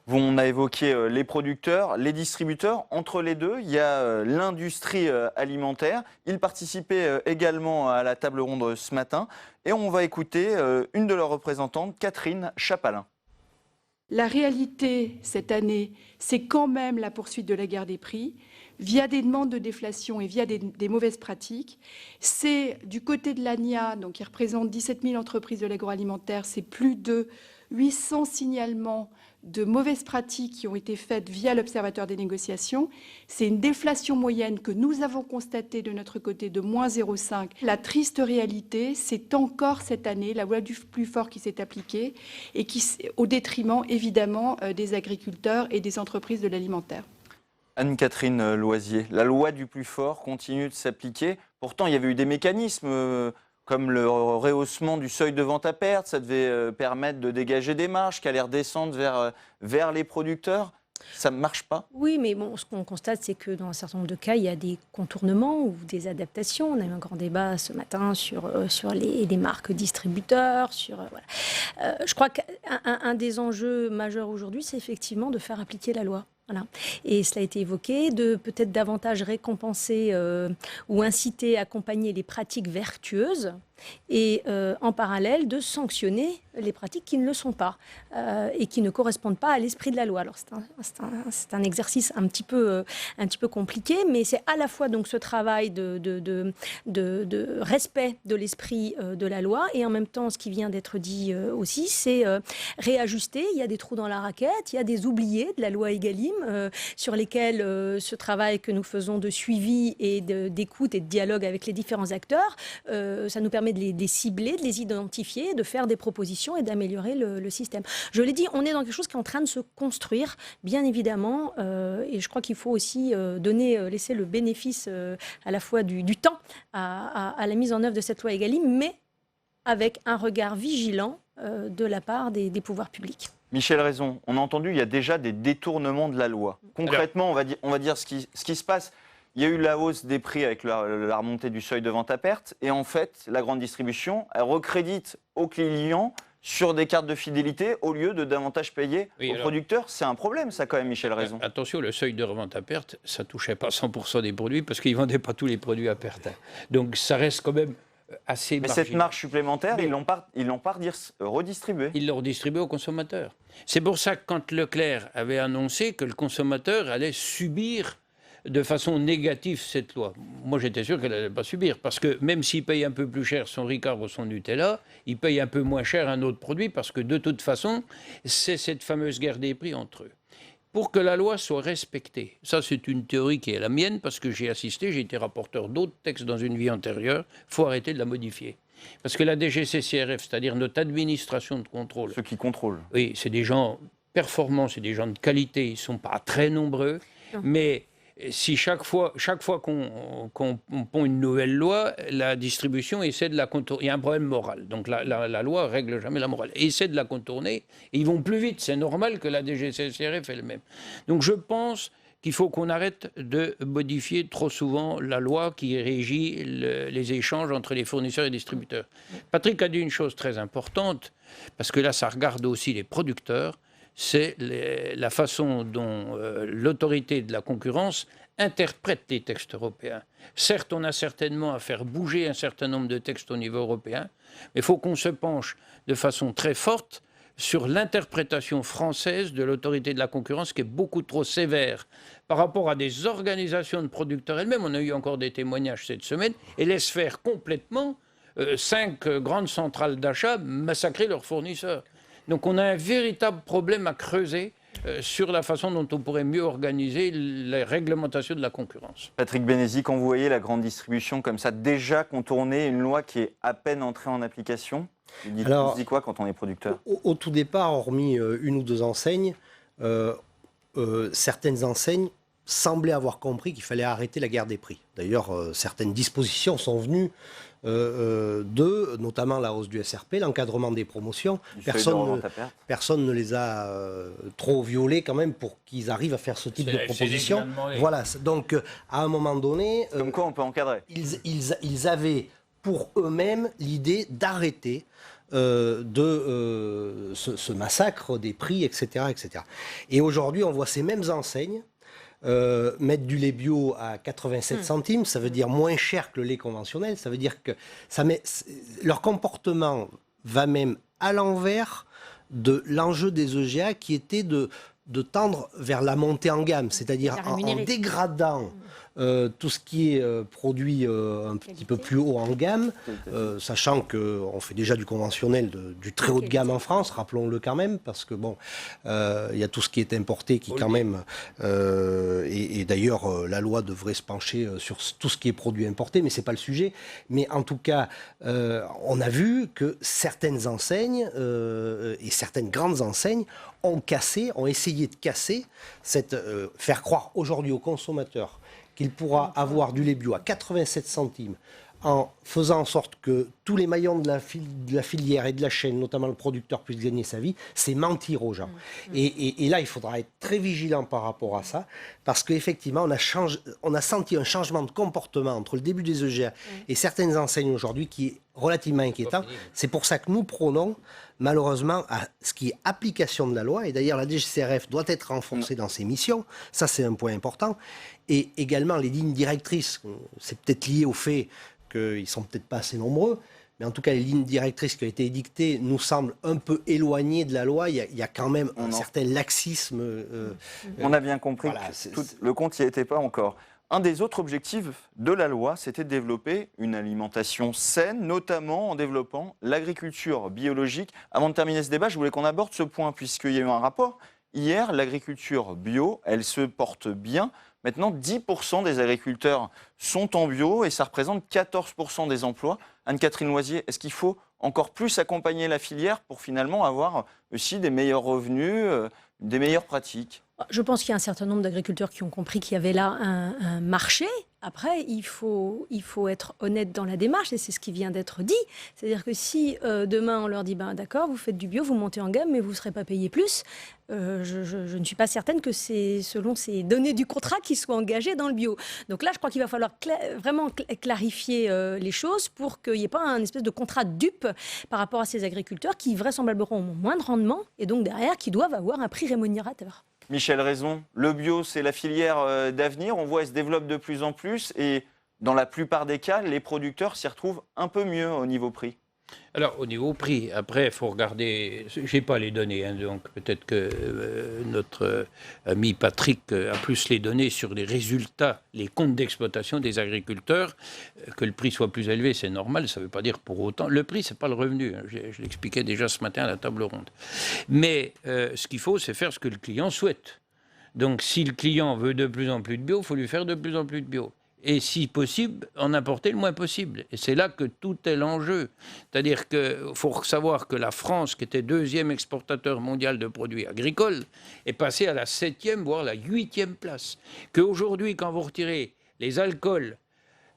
On a évoqué les producteurs, les distributeurs. Entre les deux, il y a l'industrie alimentaire. Ils participaient également à la table ronde ce matin. Et on va écouter une de leurs représentantes, Catherine Chapalin. La réalité, cette année, c'est quand même la poursuite de la guerre des prix, via des demandes de déflation et via des mauvaises pratiques. C'est du côté de l'ANIA, donc qui représente 17 000 entreprises de l'agroalimentaire, c'est plus de 800 signalements de mauvaises pratiques qui ont été faites via l'Observatoire des négociations. C'est une déflation moyenne que nous avons constatée de notre côté de moins 0,5. La triste réalité, c'est encore cette année la loi du plus fort qui s'est appliquée et qui, au détriment évidemment des agriculteurs et des entreprises de l'alimentaire. Anne-Catherine Loisier, la loi du plus fort continue de s'appliquer. Pourtant, il y avait eu des mécanismes comme le rehaussement du seuil de vente à perte. Ça devait permettre de dégager des marges qui allaient redescendre vers les producteurs. Ça ne marche pas? Oui, mais bon, ce qu'on constate, c'est que dans un certain nombre de cas, il y a des contournements ou des adaptations. On a eu un grand débat ce matin sur les marques distributeurs. Je crois qu'un des enjeux majeurs aujourd'hui, c'est effectivement de faire appliquer la loi. Voilà. Et cela a été évoqué, de peut-être davantage récompenser ou inciter, accompagner les pratiques vertueuses et en parallèle de sanctionner les pratiques qui ne le sont pas et qui ne correspondent pas à l'esprit de la loi. Alors c'est un exercice un petit peu compliqué, mais c'est à la fois donc ce travail de respect de l'esprit de la loi et en même temps ce qui vient d'être dit aussi, c'est réajuster. Il y a des trous dans la raquette, il y a des oubliés de la loi Egalim sur lesquels ce travail que nous faisons de suivi et d'écoute et de dialogue avec les différents acteurs, ça nous permet de les cibler, de les identifier, de faire des propositions et d'améliorer le système. Je l'ai dit, on est dans quelque chose qui est en train de se construire, bien évidemment, et je crois qu'il faut aussi laisser le bénéfice à la fois du temps à la mise en œuvre de cette loi Egalim, mais avec un regard vigilant de la part des pouvoirs publics. Michel Raison, on a entendu, il y a déjà des détournements de la loi. Concrètement, on va dire ce qui se passe. Il y a eu la hausse des prix avec la remontée du seuil de vente à perte. Et en fait, la grande distribution, elle recrédite aux clients sur des cartes de fidélité au lieu de davantage payer aux producteurs. C'est un problème, ça, quand même, Michel Raison. Attention, le seuil de revente à perte, ça ne touchait pas 100% des produits parce qu'ils ne vendaient pas tous les produits à perte. Donc ça reste quand même assez marginal. Mais cette marge supplémentaire, ils l'ont pas redistribuée. Ils l'ont redistribuée aux consommateurs. C'est pour ça que quand Leclerc avait annoncé que le consommateur allait subir de façon négative cette loi. Moi, j'étais sûr qu'elle n'allait pas subir, parce que même s'il paye un peu plus cher son Ricard ou son Nutella, il paye un peu moins cher un autre produit, parce que de toute façon, c'est cette fameuse guerre des prix entre eux. Pour que la loi soit respectée, ça c'est une théorie qui est la mienne, parce que j'ai été rapporteur d'autres textes dans une vie antérieure, il faut arrêter de la modifier. Parce que la DGCCRF, c'est-à-dire notre administration de contrôle... Ceux qui contrôlent. Oui, c'est des gens performants, c'est des gens de qualité, ils ne sont pas très nombreux, mais... Si chaque fois qu'on pond une nouvelle loi, la distribution essaie de la contourner. Il y a un problème moral. Donc la loi ne règle jamais la morale. Et essaie de la contourner. Et ils vont plus vite. C'est normal que la DGCCRF fait le même. Donc je pense qu'il faut qu'on arrête de modifier trop souvent la loi qui régit les échanges entre les fournisseurs et les distributeurs. Patrick a dit une chose très importante, parce que là, ça regarde aussi les producteurs. C'est la façon dont l'autorité de la concurrence interprète les textes européens. Certes, on a certainement à faire bouger un certain nombre de textes au niveau européen, mais il faut qu'on se penche de façon très forte sur l'interprétation française de l'autorité de la concurrence qui est beaucoup trop sévère par rapport à des organisations de producteurs elles-mêmes. On a eu encore des témoignages cette semaine et laisse faire complètement 5 grandes centrales d'achat massacrer leurs fournisseurs. Donc on a un véritable problème à creuser sur la façon dont on pourrait mieux organiser la réglementation de la concurrence. Patrick Bénézy, quand vous voyez la grande distribution comme ça, déjà contourner une loi qui est à peine entrée en application, on se dit quoi quand on est producteur ? Au tout départ, hormis une ou deux enseignes, certaines enseignes semblaient avoir compris qu'il fallait arrêter la guerre des prix. D'ailleurs, certaines dispositions sont venues notamment la hausse du SRP, l'encadrement des promotions. Personne ne les a trop violés quand même pour qu'ils arrivent à faire ce type de propositions. Voilà, donc à un moment donné... Comme quoi on peut encadrer. Ils avaient pour eux-mêmes l'idée d'arrêter ce massacre des prix, etc., etc. Et aujourd'hui, on voit ces mêmes enseignes mettre du lait bio à 87 centimes, ça veut dire moins cher que le lait conventionnel, ça veut dire que leur comportement va même à l'envers de l'enjeu des EGA qui était de tendre vers la montée en gamme, c'est-à-dire en dégradant tout ce qui est produit un petit peu plus haut en gamme, sachant qu'on fait déjà du conventionnel, du très haut de gamme en France, rappelons-le quand même, parce que bon, il y a tout ce qui est importé qui quand même, et d'ailleurs la loi devrait se pencher sur tout ce qui est produit importé, mais c'est pas le sujet. Mais en tout cas, on a vu que certaines enseignes et certaines grandes enseignes ont essayé de casser faire croire aujourd'hui aux consommateurs qu'il pourra avoir du lait bio à 87 centimes en faisant en sorte que tous les maillons de la filière et de la chaîne, notamment le producteur, puissent gagner sa vie, c'est mentir aux gens. Et là, il faudra être très vigilant par rapport à ça, parce qu'effectivement, on a senti un changement de comportement entre le début des EGA et certaines enseignes aujourd'hui qui est relativement inquiétant. C'est pour ça que nous prônons, malheureusement, à ce qui est application de la loi, et d'ailleurs la DGCCRF doit être renforcée dans ses missions, ça c'est un point important, et également les lignes directrices, c'est peut-être lié au fait qu'ils ne sont peut-être pas assez nombreux, mais en tout cas les lignes directrices qui ont été édictées nous semblent un peu éloignées de la loi, il y a quand même un certain laxisme. On a bien compris que le compte n'y était pas encore. Un des autres objectifs de la loi, c'était de développer une alimentation saine, notamment en développant l'agriculture biologique. Avant de terminer ce débat, je voulais qu'on aborde ce point, puisqu'il y a eu un rapport. Hier, l'agriculture bio, elle se porte bien. Maintenant, 10% des agriculteurs sont en bio et ça représente 14% des emplois. Anne-Catherine Loisier, est-ce qu'il faut encore plus accompagner la filière pour finalement avoir aussi des meilleurs revenus, des meilleures pratiques ? Je pense qu'il y a un certain nombre d'agriculteurs qui ont compris qu'il y avait là un marché. Après, il faut être honnête dans la démarche et c'est ce qui vient d'être dit. C'est-à-dire que si demain on leur dit d'accord, vous faites du bio, vous montez en gamme, mais vous ne serez pas payé plus, je ne suis pas certaine que c'est selon ces données du contrat qu'ils soient engagés dans le bio. Donc là, je crois qu'il va falloir vraiment clarifier les choses pour qu'il n'y ait pas un espèce de contrat dupe par rapport à ces agriculteurs qui vraisemblablement ont moins de rendement et donc derrière qui doivent avoir un prix rémunérateur. Michel Raison, le bio, c'est la filière d'avenir. On voit qu'elle se développe de plus en plus et dans la plupart des cas, les producteurs s'y retrouvent un peu mieux au niveau prix. Alors, au niveau prix, après, il faut regarder. Je n'ai pas les données, donc peut-être que notre ami Patrick a plus les données sur les résultats, les comptes d'exploitation des agriculteurs. Que le prix soit plus élevé, c'est normal, ça ne veut pas dire pour autant. Le prix, ce n'est pas le revenu. Je l'expliquais déjà ce matin à la table ronde. Mais ce qu'il faut, c'est faire ce que le client souhaite. Donc, si le client veut de plus en plus de bio, il faut lui faire de plus en plus de bio. Et si possible, en apporter le moins possible. Et c'est là que tout est l'enjeu. C'est-à-dire qu'il faut savoir que la France, qui était 2e exportateur mondial de produits agricoles, est passée à la 7e, voire la 8e place. Qu'aujourd'hui, quand vous retirez les alcools,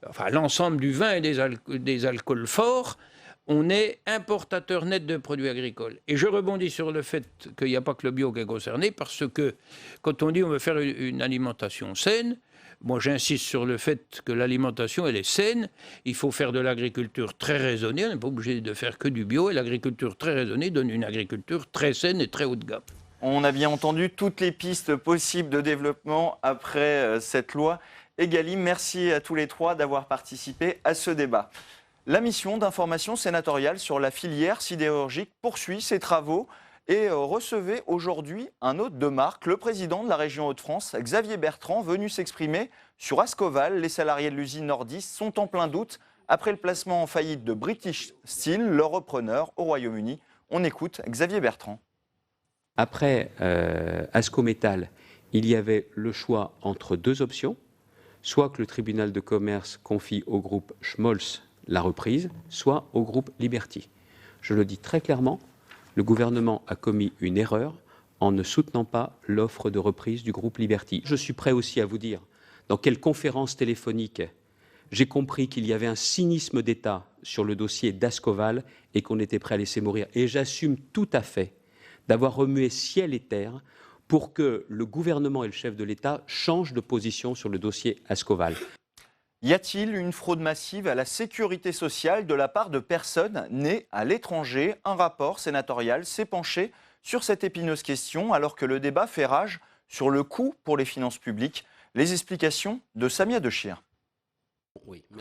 enfin l'ensemble du vin et des alcools forts, on est importateur net de produits agricoles. Et je rebondis sur le fait qu'il n'y a pas que le bio qui est concerné, parce que quand on dit on veut faire une alimentation saine, moi, j'insiste sur le fait que l'alimentation, elle est saine. Il faut faire de l'agriculture très raisonnée. On n'est pas obligé de faire que du bio. Et l'agriculture très raisonnée donne une agriculture très saine et très haut de gamme. On a bien entendu toutes les pistes possibles de développement après cette loi Egalim. Merci à tous les trois d'avoir participé à ce débat. La mission d'information sénatoriale sur la filière sidérurgique poursuit ses travaux. Et recevez aujourd'hui un hôte de marque, le président de la région Hauts-de-France, Xavier Bertrand, venu s'exprimer sur Ascoval. Les salariés de l'usine Nordis sont en plein doute après le placement en faillite de British Steel, leur repreneur au Royaume-Uni. On écoute Xavier Bertrand. Après Ascométal, il y avait le choix entre deux options, soit que le tribunal de commerce confie au groupe Schmolz la reprise, soit au groupe Liberty. Je le dis très clairement, le gouvernement a commis une erreur en ne soutenant pas l'offre de reprise du groupe Liberty. Je suis prêt aussi à vous dire dans quelle conférence téléphonique j'ai compris qu'il y avait un cynisme d'État sur le dossier d'Ascoval et qu'on était prêt à laisser mourir. Et j'assume tout à fait d'avoir remué ciel et terre pour que le gouvernement et le chef de l'État changent de position sur le dossier Ascoval. Y a-t-il une fraude massive à la sécurité sociale de la part de personnes nées à l'étranger? Un rapport sénatorial s'est penché sur cette épineuse question alors que le débat fait rage sur le coût pour les finances publiques. Les explications de Samia Dechir.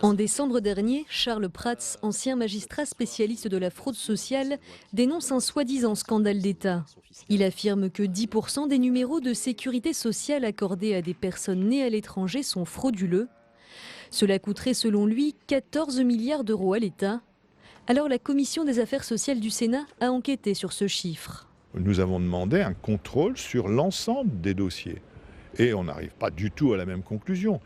En décembre dernier, Charles Prats, ancien magistrat spécialiste de la fraude sociale, dénonce un soi-disant scandale d'État. Il affirme que 10% des numéros de sécurité sociale accordés à des personnes nées à l'étranger sont frauduleux. Cela coûterait selon lui 14 milliards d'euros à l'État. Alors la Commission des affaires sociales du Sénat a enquêté sur ce chiffre. Nous avons demandé un contrôle sur l'ensemble des dossiers. Et on n'arrive pas du tout à la même conclusion.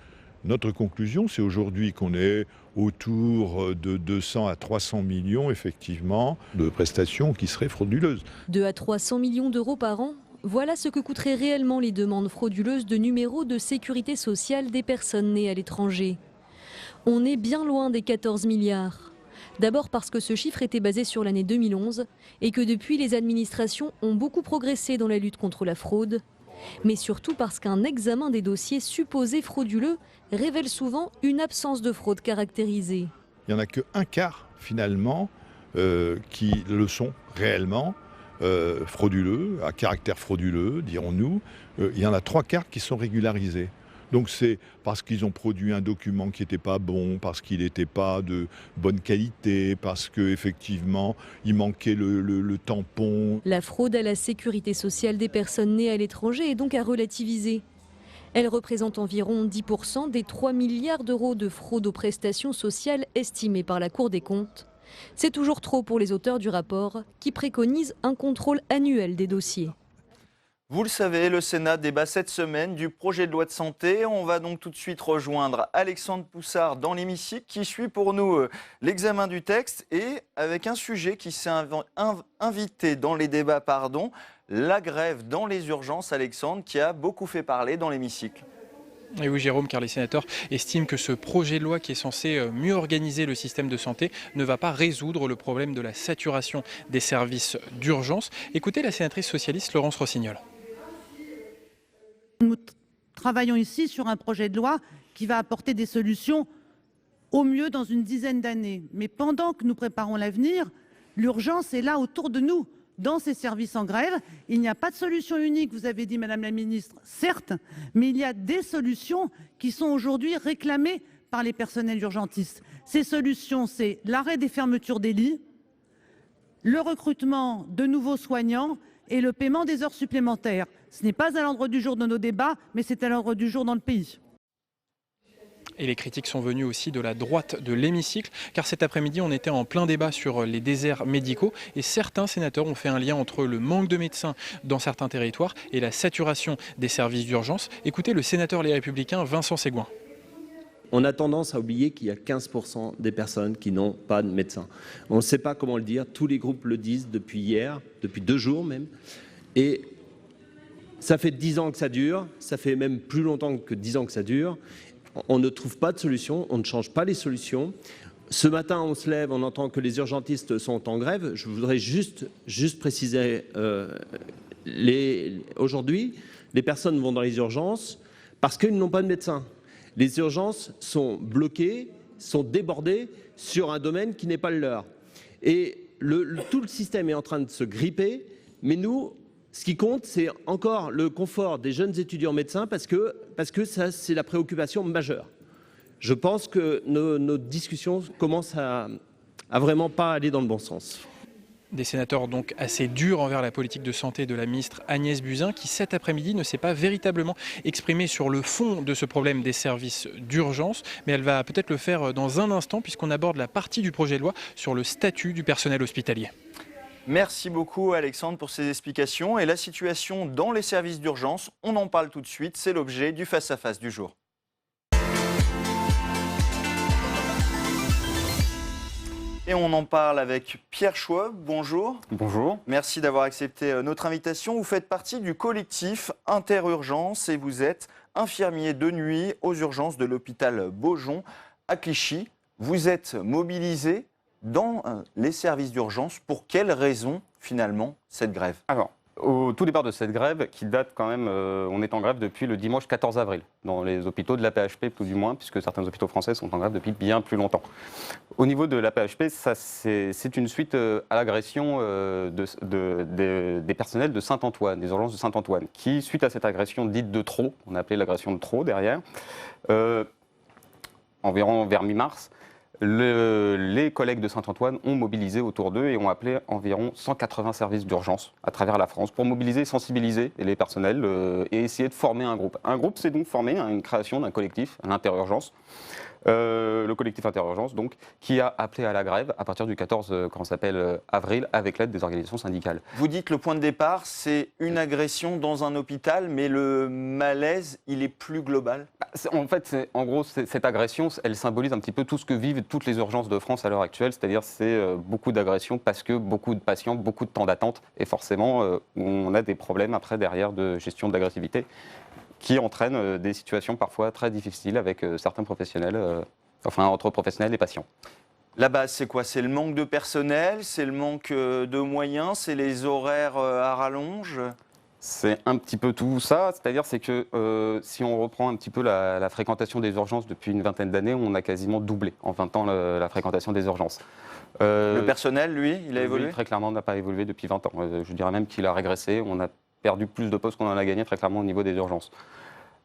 Notre conclusion, c'est aujourd'hui qu'on est autour de 200 à 300 millions, effectivement, de prestations qui seraient frauduleuses. 2 à 300 millions d'euros par an, voilà ce que coûteraient réellement les demandes frauduleuses de numéros de sécurité sociale des personnes nées à l'étranger. On est bien loin des 14 milliards. D'abord parce que ce chiffre était basé sur l'année 2011 et que depuis les administrations ont beaucoup progressé dans la lutte contre la fraude. Mais surtout parce qu'un examen des dossiers supposés frauduleux révèle souvent une absence de fraude caractérisée. Il n'y en a qu'un quart finalement qui le sont réellement frauduleux, à caractère frauduleux, dirons-nous. Il y en a 3/4 qui sont régularisés. Donc c'est parce qu'ils ont produit un document qui n'était pas bon, parce qu'il n'était pas de bonne qualité, parce qu'effectivement il manquait le tampon. La fraude à la sécurité sociale des personnes nées à l'étranger est donc à relativiser. Elle représente environ 10% des 3 milliards d'euros de fraude aux prestations sociales estimées par la Cour des comptes. C'est toujours trop pour les auteurs du rapport qui préconisent un contrôle annuel des dossiers. Vous le savez, le Sénat débat cette semaine du projet de loi de santé. On va donc tout de suite rejoindre Alexandre Poussard dans l'hémicycle qui suit pour nous l'examen du texte et avec un sujet qui s'est invité dans les débats, la grève dans les urgences, Alexandre, qui a beaucoup fait parler dans l'hémicycle. Et oui, Jérôme, car les sénateurs estiment que ce projet de loi qui est censé mieux organiser le système de santé ne va pas résoudre le problème de la saturation des services d'urgence. Écoutez la sénatrice socialiste Laurence Rossignol. Nous travaillons ici sur un projet de loi qui va apporter des solutions au mieux dans une dizaine d'années. Mais pendant que nous préparons l'avenir, l'urgence est là autour de nous, dans ces services en grève. Il n'y a pas de solution unique, vous avez dit Madame la Ministre, certes, mais il y a des solutions qui sont aujourd'hui réclamées par les personnels urgentistes. Ces solutions, c'est l'arrêt des fermetures des lits, le recrutement de nouveaux soignants et le paiement des heures supplémentaires. Ce n'est pas à l'ordre du jour de nos débats, mais c'est à l'ordre du jour dans le pays. Et les critiques sont venues aussi de la droite de l'hémicycle, car cet après-midi, on était en plein débat sur les déserts médicaux et certains sénateurs ont fait un lien entre le manque de médecins dans certains territoires et la saturation des services d'urgence. Écoutez le sénateur Les Républicains Vincent Ségouin. On a tendance à oublier qu'il y a 15% des personnes qui n'ont pas de médecin. On ne sait pas comment le dire, tous les groupes le disent depuis hier, depuis 2 jours même. Et ça fait 10 ans que ça dure, ça fait même plus longtemps que 10 ans que ça dure. On ne trouve pas de solution, on ne change pas les solutions. Ce matin, on se lève, on entend que les urgentistes sont en grève. Je voudrais juste préciser, aujourd'hui, les personnes vont dans les urgences parce qu'ils n'ont pas de médecin. Les urgences sont bloquées, sont débordées sur un domaine qui n'est pas le leur. Et tout le système est en train de se gripper, mais nous, ce qui compte, c'est encore le confort des jeunes étudiants médecins parce que ça, c'est la préoccupation majeure. Je pense que nos discussions commencent à vraiment pas aller dans le bon sens. Des sénateurs donc assez durs envers la politique de santé de la ministre Agnès Buzyn qui cet après-midi ne s'est pas véritablement exprimée sur le fond de ce problème des services d'urgence, mais elle va peut-être le faire dans un instant puisqu'on aborde la partie du projet de loi sur le statut du personnel hospitalier. Merci beaucoup Alexandre pour ces explications et la situation dans les services d'urgence, on en parle tout de suite, c'est l'objet du face-à-face du jour. Et on en parle avec Pierre Schwab. Bonjour. Bonjour. Merci d'avoir accepté notre invitation. Vous faites partie du collectif Interurgence et vous êtes infirmier de nuit aux urgences de l'hôpital Beaujon à Clichy. Vous êtes mobilisé dans les services d'urgence. Pour quelles raisons, finalement, cette grève ? Alors, au tout départ de cette grève, qui date quand même, on est en grève depuis le dimanche 14 avril, dans les hôpitaux de l'AP-HP tout du moins, puisque certains hôpitaux français sont en grève depuis bien plus longtemps. Au niveau de l'AP-HP, c'est une suite à l'agression des personnels de Saint-Antoine, des urgences de Saint-Antoine, qui, suite à cette agression dite de trop, on a appelé l'agression de trop derrière, environ vers mi-mars, les collègues de Saint-Antoine ont mobilisé autour d'eux et ont appelé environ 180 services d'urgence à travers la France pour mobiliser et sensibiliser les personnels et essayer de former un groupe. Un groupe s'est donc formé à une création d'un collectif, l'Interurgence, le collectif Interurgence, donc, qui a appelé à la grève à partir du 14 avril avec l'aide des organisations syndicales. Vous dites le point de départ, c'est une agression dans un hôpital, mais le malaise, il est plus global ? En fait, en gros, cette agression, elle symbolise un petit peu tout ce que vivent toutes les urgences de France à l'heure actuelle, c'est-à-dire c'est beaucoup d'agressions parce que beaucoup de patients, beaucoup de temps d'attente, et forcément, on a des problèmes après derrière de gestion de l'agressivité qui entraînent des situations parfois très difficiles avec certains professionnels enfin entre professionnels et patients. La base, c'est quoi? C'est le manque de personnel, c'est le manque de moyens, c'est les horaires à rallonge? C'est un petit peu tout ça, c'est-à-dire c'est que si on reprend un petit peu la fréquentation des urgences depuis une vingtaine d'années, on a quasiment doublé en 20 ans la fréquentation des urgences. Le personnel, lui, il a évolué? Lui, très clairement, n'a pas évolué depuis 20 ans. Je dirais même qu'il a régressé, on a perdu plus de postes qu'on en a gagné très clairement au niveau des urgences.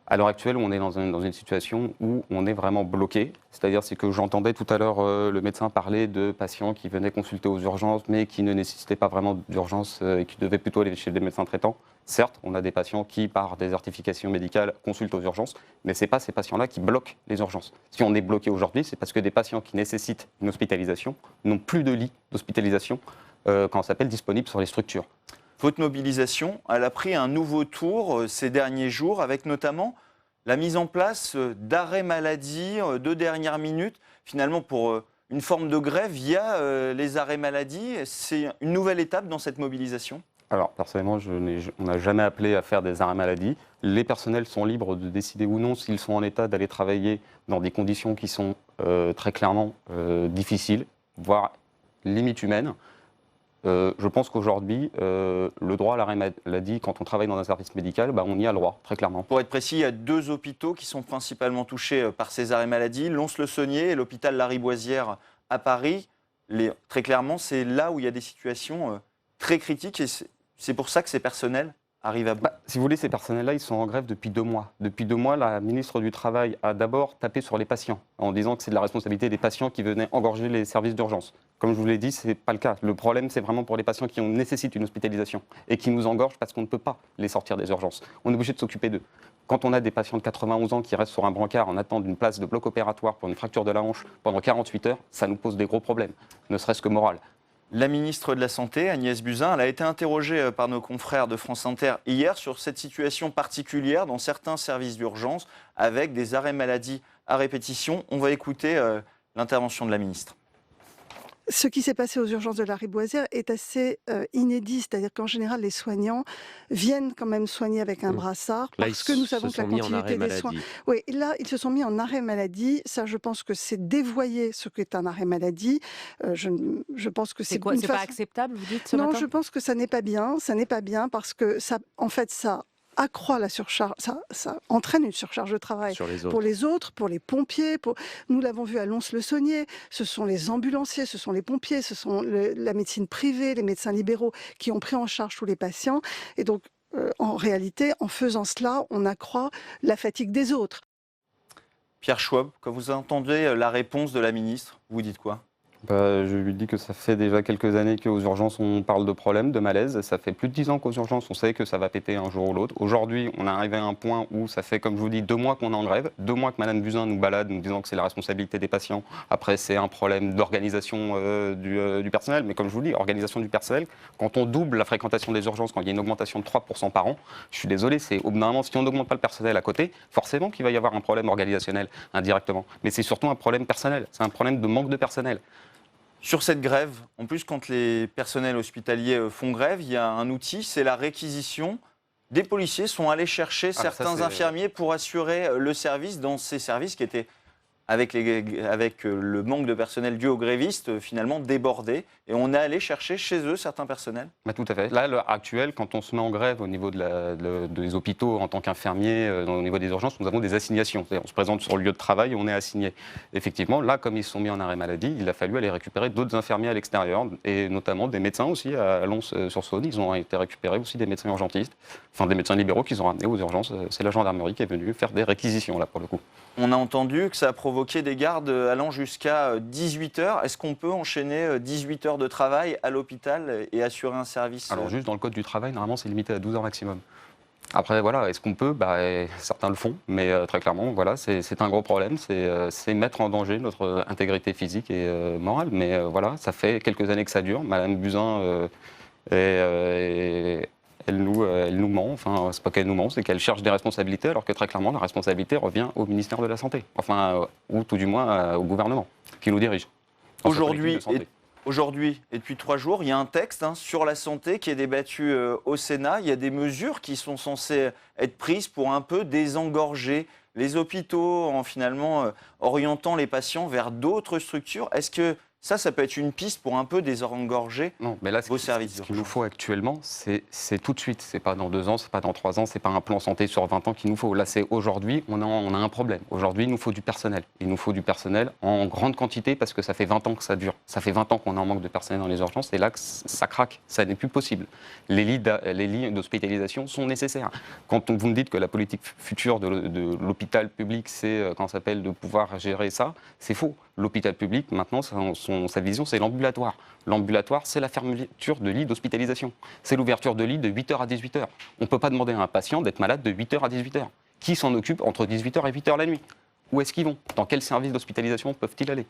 À l'heure actuelle, on est dans une situation où on est vraiment bloqué. C'est-à-dire c'est que j'entendais tout à l'heure le médecin parler de patients qui venaient consulter aux urgences, mais qui ne nécessitaient pas vraiment d'urgence et qui devaient plutôt aller chez des médecins traitants. Certes, on a des patients qui, par désertification médicale, consultent aux urgences, mais ce n'est pas ces patients-là qui bloquent les urgences. Si on est bloqué aujourd'hui, c'est parce que des patients qui nécessitent une hospitalisation n'ont plus de lit d'hospitalisation quand on s'appelle disponible sur les structures. Votre mobilisation, elle a pris un nouveau tour ces derniers jours, avec notamment la mise en place d'arrêts maladie de dernière minute, finalement pour une forme de grève via les arrêts maladie. C'est une nouvelle étape dans cette mobilisation? Alors, personnellement, on n'a jamais appelé à faire des arrêts maladie. Les personnels sont libres de décider ou non s'ils sont en état d'aller travailler dans des conditions qui sont très clairement difficiles, voire limite humaines. Je pense qu'aujourd'hui, le droit à l'arrêt maladie, quand on travaille dans un service médical, on y a le droit, très clairement. Pour être précis, il y a 2 hôpitaux qui sont principalement touchés par ces arrêts maladie, Lons-le-Saunier et l'hôpital Lariboisière à Paris. Très clairement, c'est là où il y a des situations très critiques et c'est pour ça que ces personnels arrivent à bout. Si vous voulez, ces personnels-là, ils sont en grève depuis 2 mois. Depuis 2 mois, la ministre du Travail a d'abord tapé sur les patients, en disant que c'est de la responsabilité des patients qui venaient engorger les services d'urgence. Comme je vous l'ai dit, ce n'est pas le cas. Le problème, c'est vraiment pour les patients qui nécessitent une hospitalisation et qui nous engorgent parce qu'on ne peut pas les sortir des urgences. On est obligé de s'occuper d'eux. Quand on a des patients de 91 ans qui restent sur un brancard en attente d'une place de bloc opératoire pour une fracture de la hanche pendant 48 heures, ça nous pose des gros problèmes, ne serait-ce que moral. La ministre de la Santé, Agnès Buzyn, elle a été interrogée par nos confrères de France Inter hier sur cette situation particulière dans certains services d'urgence avec des arrêts maladie à répétition. On va écouter l'intervention de la ministre. Ce qui s'est passé aux urgences de Lariboisière est assez inédit, c'est-à-dire qu'en général, les soignants viennent quand même soigner avec un brassard parce que nous savons que la continuité des soins. Oui, là, ils se sont mis en arrêt maladie. Ça, je pense que c'est dévoyer ce qu'est un arrêt maladie. Je pense que c'est quoi? C'est pas acceptable, vous dites ce Non, matin? je pense que ça n'est pas bien. Ça n'est pas bien parce que ça, en fait, ça accroît la surcharge, ça entraîne une surcharge de travail pour les autres, pour les pompiers. Nous l'avons vu à Lons-le-Saunier, ce sont les ambulanciers, ce sont les pompiers, ce sont la médecine privée, les médecins libéraux qui ont pris en charge tous les patients. Et donc, en réalité, en faisant cela, on accroît la fatigue des autres. Pierre Schwab, quand vous entendez la réponse de la ministre, vous dites quoi? Je lui dis que ça fait déjà quelques années qu'aux urgences on parle de problèmes, de malaise. Ça fait plus de 10 ans qu'aux urgences on sait que ça va péter un jour ou l'autre. Aujourd'hui, on est arrivé à un point où ça fait, comme je vous dis, 2 mois qu'on est en grève, 2 mois que Madame Buzyn nous balade, nous disant que c'est la responsabilité des patients. Après, c'est un problème d'organisation du personnel. Mais comme je vous dis, organisation du personnel, quand on double la fréquentation des urgences, quand il y a une augmentation de 3% par an, je suis désolé, c'est au bout d'un moment, si on n'augmente pas le personnel à côté, forcément qu'il va y avoir un problème organisationnel indirectement. Mais c'est surtout un problème personnel, c'est un problème de manque de personnel. Sur cette grève, en plus, quand les personnels hospitaliers font grève, il y a un outil, c'est la réquisition. Des policiers sont allés chercher certains infirmiers pour assurer le service dans ces services qui étaient, avec le manque de personnel dû aux grévistes, finalement débordés. Et on est allé chercher chez eux certains personnels. Tout à fait. Là, à l'heure actuelle, quand on se met en grève au niveau des hôpitaux en tant qu'infirmier, au niveau des urgences, nous avons des assignations. On se présente sur le lieu de travail et on est assigné. Effectivement, là, comme ils se sont mis en arrêt maladie, il a fallu aller récupérer d'autres infirmiers à l'extérieur, et notamment des médecins aussi à Lons-sur-Saône. Ils ont été récupérés aussi des médecins urgentistes, enfin des médecins libéraux qu'ils ont ramenés aux urgences. C'est la gendarmerie qui est venue faire des réquisitions, là, pour le coup. On a entendu que ça a provoqué des gardes allant jusqu'à 18 heures. Est-ce qu'on peut enchaîner 18 heures de travail à l'hôpital et assurer un service? Alors juste dans le code du travail, normalement c'est limité à 12 heures maximum. Après voilà, est-ce qu'on peut? Certains le font, mais très clairement, voilà, c'est un gros problème. C'est mettre en danger notre intégrité physique et morale. Mais voilà, ça fait quelques années que ça dure. Madame Buzyn elle nous ment, enfin c'est pas qu'elle nous ment, c'est qu'elle cherche des responsabilités alors que très clairement la responsabilité revient au ministère de la Santé, enfin ou tout du moins au gouvernement qui nous dirige. Aujourd'hui et depuis 3 jours, il y a un texte sur la santé qui est débattu au Sénat. Il y a des mesures qui sont censées être prises pour un peu désengorger les hôpitaux, en finalement orientant les patients vers d'autres structures. Est-ce que ça peut être une piste pour un peu désengorger vos services? Ce qu'il nous faut actuellement, c'est tout de suite. C'est pas dans 2 ans, c'est pas dans 3 ans, c'est pas un plan santé sur 20 ans qu'il nous faut. Là, c'est aujourd'hui, on a un problème. Aujourd'hui, il nous faut du personnel. Il nous faut du personnel en grande quantité parce que ça fait 20 ans que ça dure. Ça fait 20 ans qu'on est en manque de personnel dans les urgences et là, ça craque. Ça n'est plus possible. Les lits d'hospitalisation sont nécessaires. Quand vous me dites que la politique future de l'hôpital public, c'est de pouvoir gérer ça, c'est faux. L'hôpital public, maintenant, sa vision, c'est l'ambulatoire. L'ambulatoire, c'est la fermeture de lits d'hospitalisation. C'est l'ouverture de lits de 8h à 18h. On ne peut pas demander à un patient d'être malade de 8h à 18h. Qui s'en occupe entre 18h et 8h la nuit? Où est-ce qu'ils vont? Dans quel service d'hospitalisation peuvent-ils aller?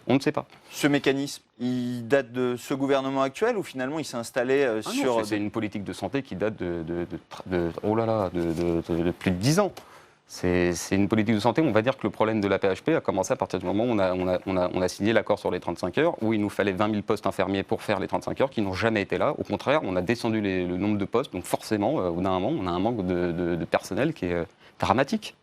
On ne sait pas. Ce mécanisme, il date de ce gouvernement actuel ou finalement il s'est installé sur... C'est une politique de santé qui date de plus de 10 ans. C'est une politique de santé. On va dire que le problème de la PHP a commencé à partir du moment où on a signé l'accord sur les 35 heures, où il nous fallait 20 000 postes infirmiers pour faire les 35 heures, qui n'ont jamais été là. Au contraire, on a descendu le nombre de postes. Donc forcément, au bout d'un moment, on a un manque de personnel qui est dramatique.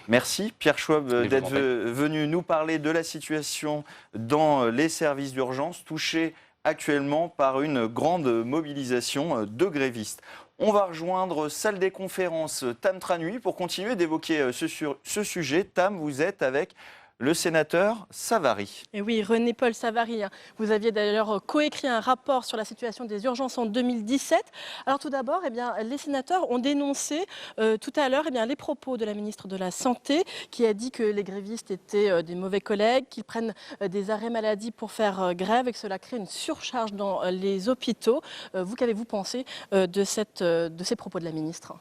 Merci Pierre Schwab d'être venu nous parler de la situation dans les services d'urgence touchés actuellement par une grande mobilisation de grévistes. On va rejoindre salle des conférences Tam Tranui pour continuer d'évoquer ce sujet. Tam, vous êtes avec le sénateur Savary. Et oui, René-Paul Savary, vous aviez d'ailleurs coécrit un rapport sur la situation des urgences en 2017. Alors tout d'abord, les sénateurs ont dénoncé tout à l'heure les propos de la ministre de la Santé qui a dit que les grévistes étaient des mauvais collègues, qu'ils prennent des arrêts maladie pour faire grève et que cela crée une surcharge dans les hôpitaux. Vous, qu'avez-vous pensé de ces propos de la ministre ?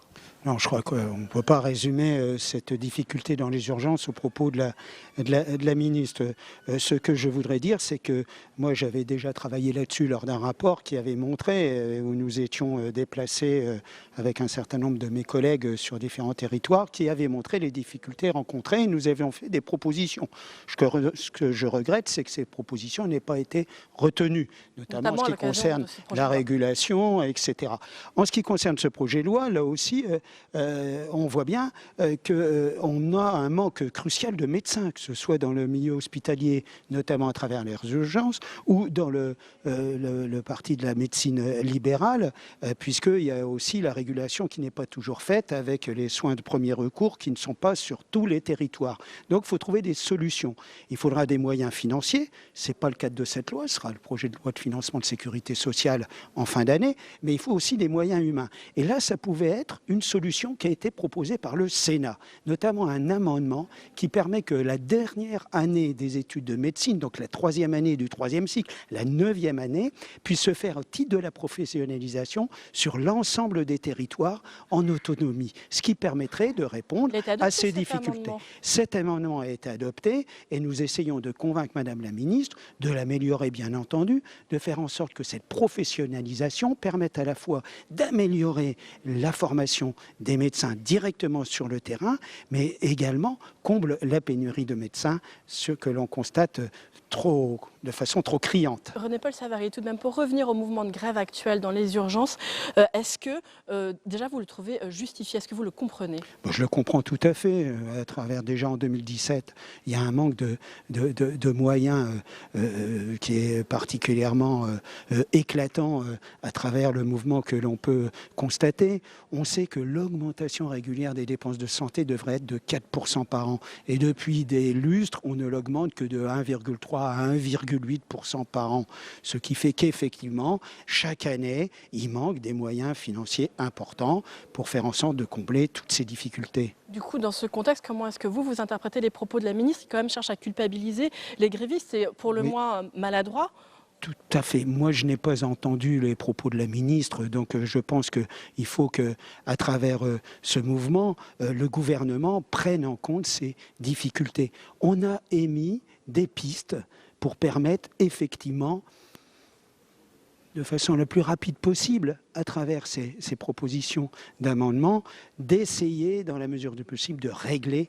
Non, je crois qu'on ne peut pas résumer cette difficulté dans les urgences au propos de la ministre. Ce que je voudrais dire, c'est que moi, j'avais déjà travaillé là-dessus lors d'un rapport qui avait montré, où nous étions déplacés avec un certain nombre de mes collègues sur différents territoires, qui avait montré les difficultés rencontrées et nous avions fait des propositions. Ce que je regrette, c'est que ces propositions n'aient pas été retenues, notamment en ce qui concerne la régulation, etc. En ce qui concerne ce projet de loi, là aussi, on voit bien qu'on a un manque crucial de médecins, que ce soit dans le milieu hospitalier, notamment à travers les urgences, ou dans le parti de la médecine libérale, puisqu'il y a aussi la régulation qui n'est pas toujours faite avec les soins de premier recours qui ne sont pas sur tous les territoires. Donc il faut trouver des solutions. Il faudra des moyens financiers. Ce n'est pas le cadre de cette loi, ce sera le projet de loi de financement de sécurité sociale en fin d'année, mais il faut aussi des moyens humains. Et là, ça pouvait être une solution qui a été proposée par le Sénat, notamment un amendement qui permet que la dernière année des études de médecine, donc la 3e année du 3e cycle, la 9e année, puisse se faire au titre de la professionnalisation sur l'ensemble des territoires en autonomie, ce qui permettrait de répondre à ces difficultés. Cet amendement a été adopté et nous essayons de convaincre Madame la Ministre de l'améliorer, bien entendu, de faire en sorte que cette professionnalisation permette à la fois d'améliorer la formation des médecins directement sur le terrain, mais également comble la pénurie de médecins, ce que l'on constate de façon trop criante. René-Paul Savary, tout de même, pour revenir au mouvement de grève actuel dans les urgences, est-ce que, déjà, vous le trouvez justifié? Est-ce que vous le comprenez? Je le comprends tout à fait. À travers, déjà en 2017, il y a un manque de moyens qui est particulièrement éclatant à travers le mouvement que l'on peut constater. On sait que l'augmentation régulière des dépenses de santé devrait être de 4% par an. Et depuis des lustres, on ne l'augmente que de 1,3 à 1,8% par an. Ce qui fait qu'effectivement, chaque année, il manque des moyens financiers importants pour faire en sorte de combler toutes ces difficultés. Du coup, dans ce contexte, comment est-ce que vous interprétez les propos de la ministre qui quand même cherche à culpabiliser les grévistes? C'est pour le moins maladroit. Tout à fait. Moi, je n'ai pas entendu les propos de la ministre, donc je pense qu'il faut qu'à travers ce mouvement, le gouvernement prenne en compte ces difficultés. On a émis des pistes pour permettre effectivement, de façon la plus rapide possible, à travers ces propositions d'amendement, d'essayer, dans la mesure du possible, de régler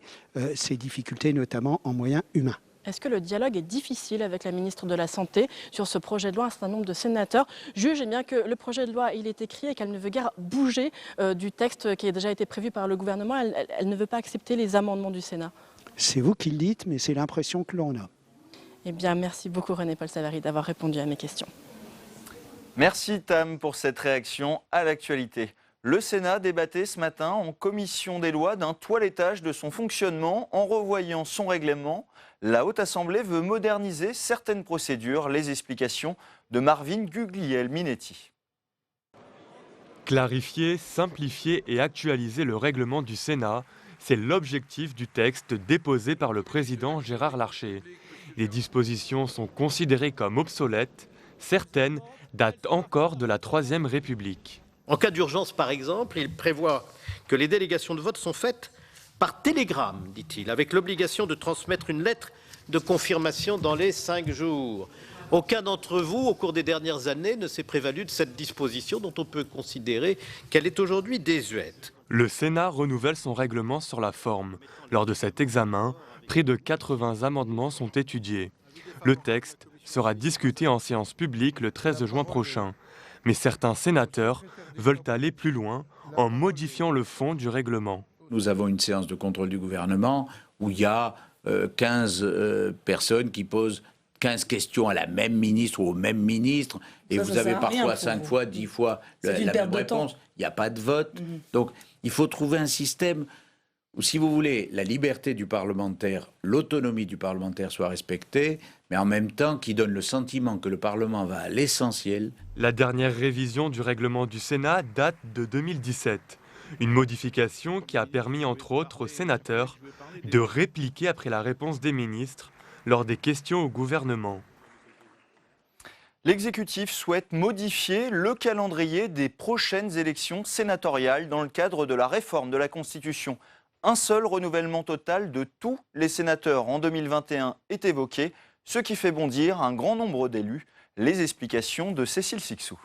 ces difficultés, notamment en moyens humains. Est-ce que le dialogue est difficile avec la ministre de la Santé sur ce projet de loi? Un certain nombre de sénateurs jugent bien que le projet de loi il est écrit et qu'elle ne veut guère bouger du texte qui a déjà été prévu par le gouvernement. Elle ne veut pas accepter les amendements du Sénat. C'est vous qui le dites, mais c'est l'impression que l'on a. Eh bien, merci beaucoup René-Paul Savary d'avoir répondu à mes questions. Merci Tam pour cette réaction à l'actualité. Le Sénat débattait ce matin en commission des lois d'un toilettage de son fonctionnement en revoyant son règlement. La Haute Assemblée veut moderniser certaines procédures. Les explications de Marvin Guglielminetti. Clarifier, simplifier et actualiser le règlement du Sénat, c'est l'objectif du texte déposé par le président Gérard Larcher. Les dispositions sont considérées comme obsolètes. Certaines datent encore de la Troisième République. En cas d'urgence, par exemple, il prévoit que les délégations de vote sont faites par télégramme, dit-il, avec l'obligation de transmettre une lettre de confirmation dans les 5 jours. Aucun d'entre vous, au cours des dernières années, ne s'est prévalu de cette disposition dont on peut considérer qu'elle est aujourd'hui désuète. Le Sénat renouvelle son règlement sur la forme. Lors de cet examen, près de 80 amendements sont étudiés. Le texte sera discuté en séance publique le 13 juin prochain. Mais certains sénateurs veulent aller plus loin en modifiant le fond du règlement. Nous avons une séance de contrôle du gouvernement où il y a 15 personnes qui posent 15 questions à la même ministre ou au même ministre, et vous avez parfois 5 fois, 10 fois la même réponse. Il n'y a pas de vote. Donc il faut trouver un système où, si vous voulez, la liberté du parlementaire, l'autonomie du parlementaire soit respectée, mais en même temps qui donne le sentiment que le Parlement va à l'essentiel. La dernière révision du règlement du Sénat date de 2017. Une modification qui a permis, entre autres, aux sénateurs de répliquer après la réponse des ministres lors des questions au gouvernement. L'exécutif souhaite modifier le calendrier des prochaines élections sénatoriales dans le cadre de la réforme de la Constitution. Un seul renouvellement total de tous les sénateurs en 2021 est évoqué, ce qui fait bondir un grand nombre d'élus. Les explications de Cécile Sixou.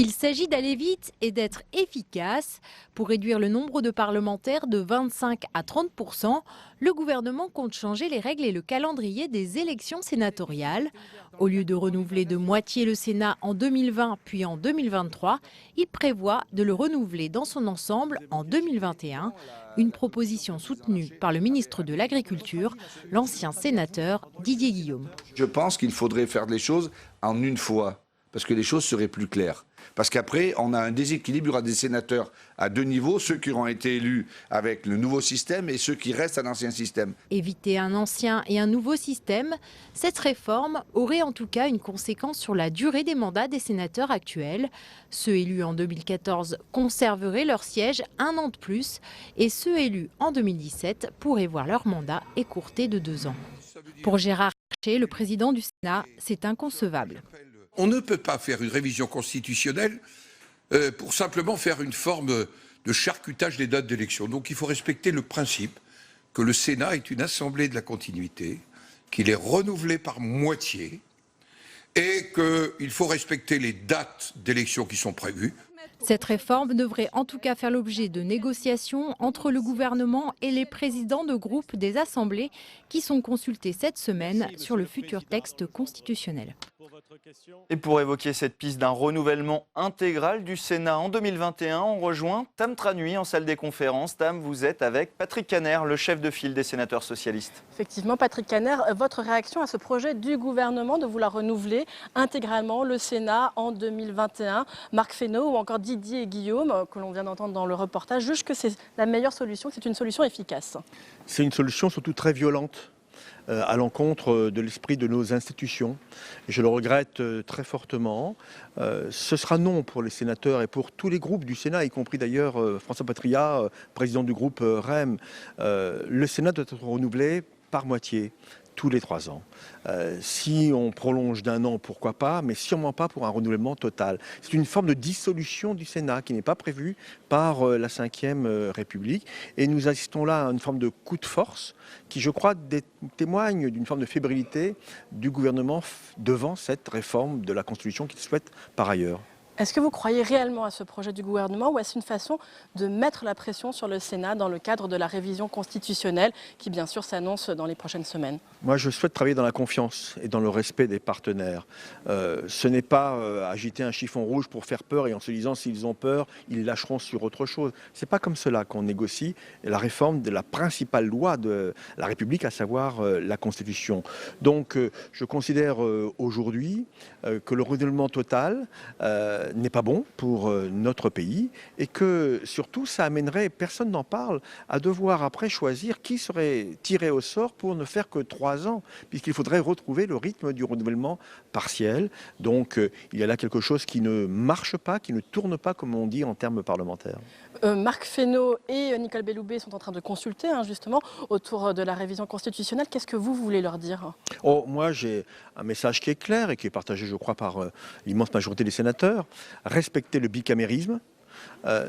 Il s'agit d'aller vite et d'être efficace. Pour réduire le nombre de parlementaires de 25 à 30%, le gouvernement compte changer les règles et le calendrier des élections sénatoriales. Au lieu de renouveler de moitié le Sénat en 2020 puis en 2023, il prévoit de le renouveler dans son ensemble en 2021. Une proposition soutenue par le ministre de l'Agriculture, l'ancien sénateur Didier Guillaume. Je pense qu'il faudrait faire les choses en une fois, parce que les choses seraient plus claires. Parce qu'après, on a un déséquilibre, il y aura des sénateurs à deux niveaux, ceux qui auront été élus avec le nouveau système et ceux qui restent à l'ancien système. Éviter un ancien et un nouveau système, cette réforme aurait en tout cas une conséquence sur la durée des mandats des sénateurs actuels. Ceux élus en 2014 conserveraient leur siège 1 an de plus et ceux élus en 2017 pourraient voir leur mandat écourté de 2 ans. Pour Gérard Larcher, le président du Sénat, c'est inconcevable. On ne peut pas faire une révision constitutionnelle pour simplement faire une forme de charcutage des dates d'élection. Donc il faut respecter le principe que le Sénat est une assemblée de la continuité, qu'il est renouvelé par moitié et qu'il faut respecter les dates d'élection qui sont prévues. Cette réforme devrait en tout cas faire l'objet de négociations entre le gouvernement et les présidents de groupes des assemblées qui sont consultés cette semaine sur le futur texte constitutionnel. Et pour évoquer cette piste d'un renouvellement intégral du Sénat en 2021, on rejoint Tam Tranui en salle des conférences. Tam, vous êtes avec Patrick Kanner, le chef de file des sénateurs socialistes. Effectivement, Patrick Kanner, votre réaction à ce projet du gouvernement de vouloir renouveler intégralement le Sénat en 2021. Marc Fesneau ou encore Didier Guillaume, que l'on vient d'entendre dans le reportage, jugent que c'est la meilleure solution, que c'est une solution efficace. C'est une solution surtout très violente à l'encontre de l'esprit de nos institutions. Je le regrette très fortement. Ce sera non pour les sénateurs et pour tous les groupes du Sénat, y compris d'ailleurs François Patriat, président du groupe REM. Le Sénat doit être renouvelé par moitié tous les 3 ans. Si on prolonge d'1 an, pourquoi pas, mais sûrement pas pour un renouvellement total. C'est une forme de dissolution du Sénat qui n'est pas prévue par la Ve République. Et nous assistons là à une forme de coup de force qui, je crois, témoigne d'une forme de fébrilité du gouvernement devant cette réforme de la Constitution qu'il souhaite par ailleurs. Est-ce que vous croyez réellement à ce projet du gouvernement ou est-ce une façon de mettre la pression sur le Sénat dans le cadre de la révision constitutionnelle qui bien sûr s'annonce dans les prochaines semaines? Moi, je souhaite travailler dans la confiance et dans le respect des partenaires. Ce n'est pas agiter un chiffon rouge pour faire peur et en se disant s'ils ont peur, ils lâcheront sur autre chose. C'est pas comme cela qu'on négocie la réforme de la principale loi de la République, à savoir la Constitution. Donc, je considère aujourd'hui que le renouvellement total n'est pas bon pour notre pays et que surtout ça amènerait, personne n'en parle, à devoir après choisir qui serait tiré au sort pour ne faire que 3 ans, puisqu'il faudrait retrouver le rythme du renouvellement partiel. Donc il y a là quelque chose qui ne marche pas, qui ne tourne pas comme on dit en termes parlementaires. Marc Fesneau et Nicole Belloubet sont en train de consulter justement autour de la révision constitutionnelle. Qu'est-ce que vous voulez leur dire? Moi j'ai un message qui est clair et qui est partagé je crois par l'immense majorité des sénateurs. Respecter le bicamérisme,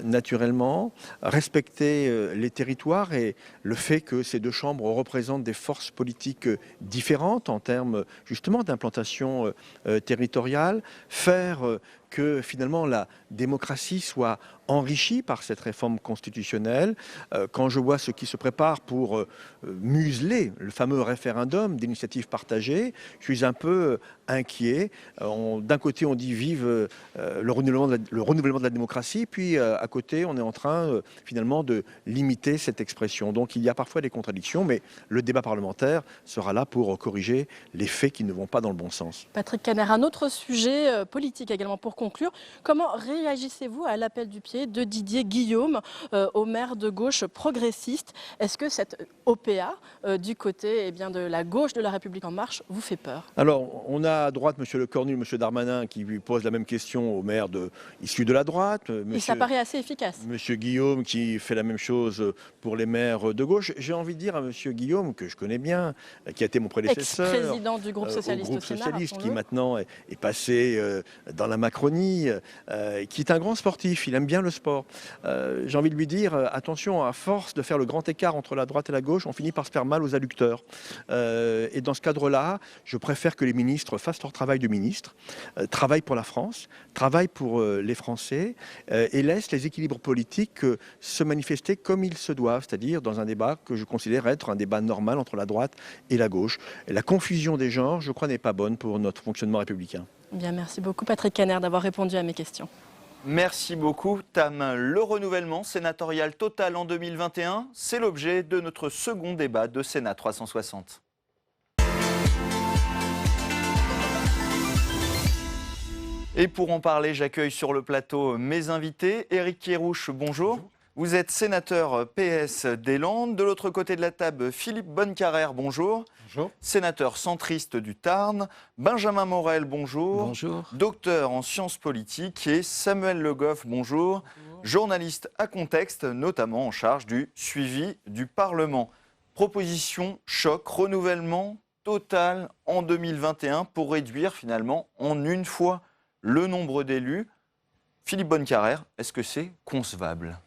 naturellement, respecter les territoires et le fait que ces 2 chambres représentent des forces politiques différentes en termes justement d'implantation territoriale, faire que finalement la démocratie soit enrichie par cette réforme constitutionnelle. Quand je vois ce qui se prépare pour museler le fameux référendum d'initiative partagée, je suis un peu inquiet. D'un côté, on dit vive le renouvellement de la démocratie, puis à côté, on est en train finalement de limiter cette expression. Donc il y a parfois des contradictions, mais le débat parlementaire sera là pour corriger les faits qui ne vont pas dans le bon sens. Patrick Caner, un autre sujet politique également pour conclure. Comment réagissez-vous à l'appel du pied de Didier Guillaume au maire de gauche progressiste? Est-ce que cette OPA du côté de la gauche de la République En Marche vous fait peur? Alors, on a à droite M. Le Cornu, M. Darmanin qui lui pose la même question au maire issu de la droite. Et ça paraît assez efficace. M. Guillaume qui fait la même chose pour les maires de gauche. J'ai envie de dire à M. Guillaume, que je connais bien, qui a été mon prédécesseur. Ex-président du groupe socialiste au Sénat, qui maintenant est passé dans la Macronie, qui est un grand sportif, il aime bien le sport. J'ai envie de lui dire, attention, à force de faire le grand écart entre la droite et la gauche, on finit par se faire mal aux adducteurs. Et dans ce cadre-là, je préfère que les ministres fassent leur travail de ministre, travaillent pour la France, travaillent pour les Français et laissent les équilibres politiques se manifester comme ils se doivent, c'est-à-dire dans un débat que je considère être un débat normal entre la droite et la gauche. Et la confusion des genres, je crois, n'est pas bonne pour notre fonctionnement républicain. Bien, merci beaucoup Patrick Caner d'avoir répondu à mes questions. Merci beaucoup Tam. Le renouvellement sénatorial total en 2021, c'est l'objet de notre second débat de Sénat 360. Et pour en parler, j'accueille sur le plateau mes invités. Éric Kerrouche, bonjour. Vous êtes sénateur PS des Landes. De l'autre côté de la table, Philippe Bonnecarrère, bonjour. Bonjour. Sénateur centriste du Tarn. Benjamin Morel, bonjour. Bonjour. Docteur en sciences politiques. Et Samuel Le Goff, bonjour. Journaliste à Contexte, notamment en charge du suivi du Parlement. Proposition choc, renouvellement total en 2021 pour réduire finalement en une fois le nombre d'élus. Philippe Bonnecarrère, est-ce que c'est concevable ?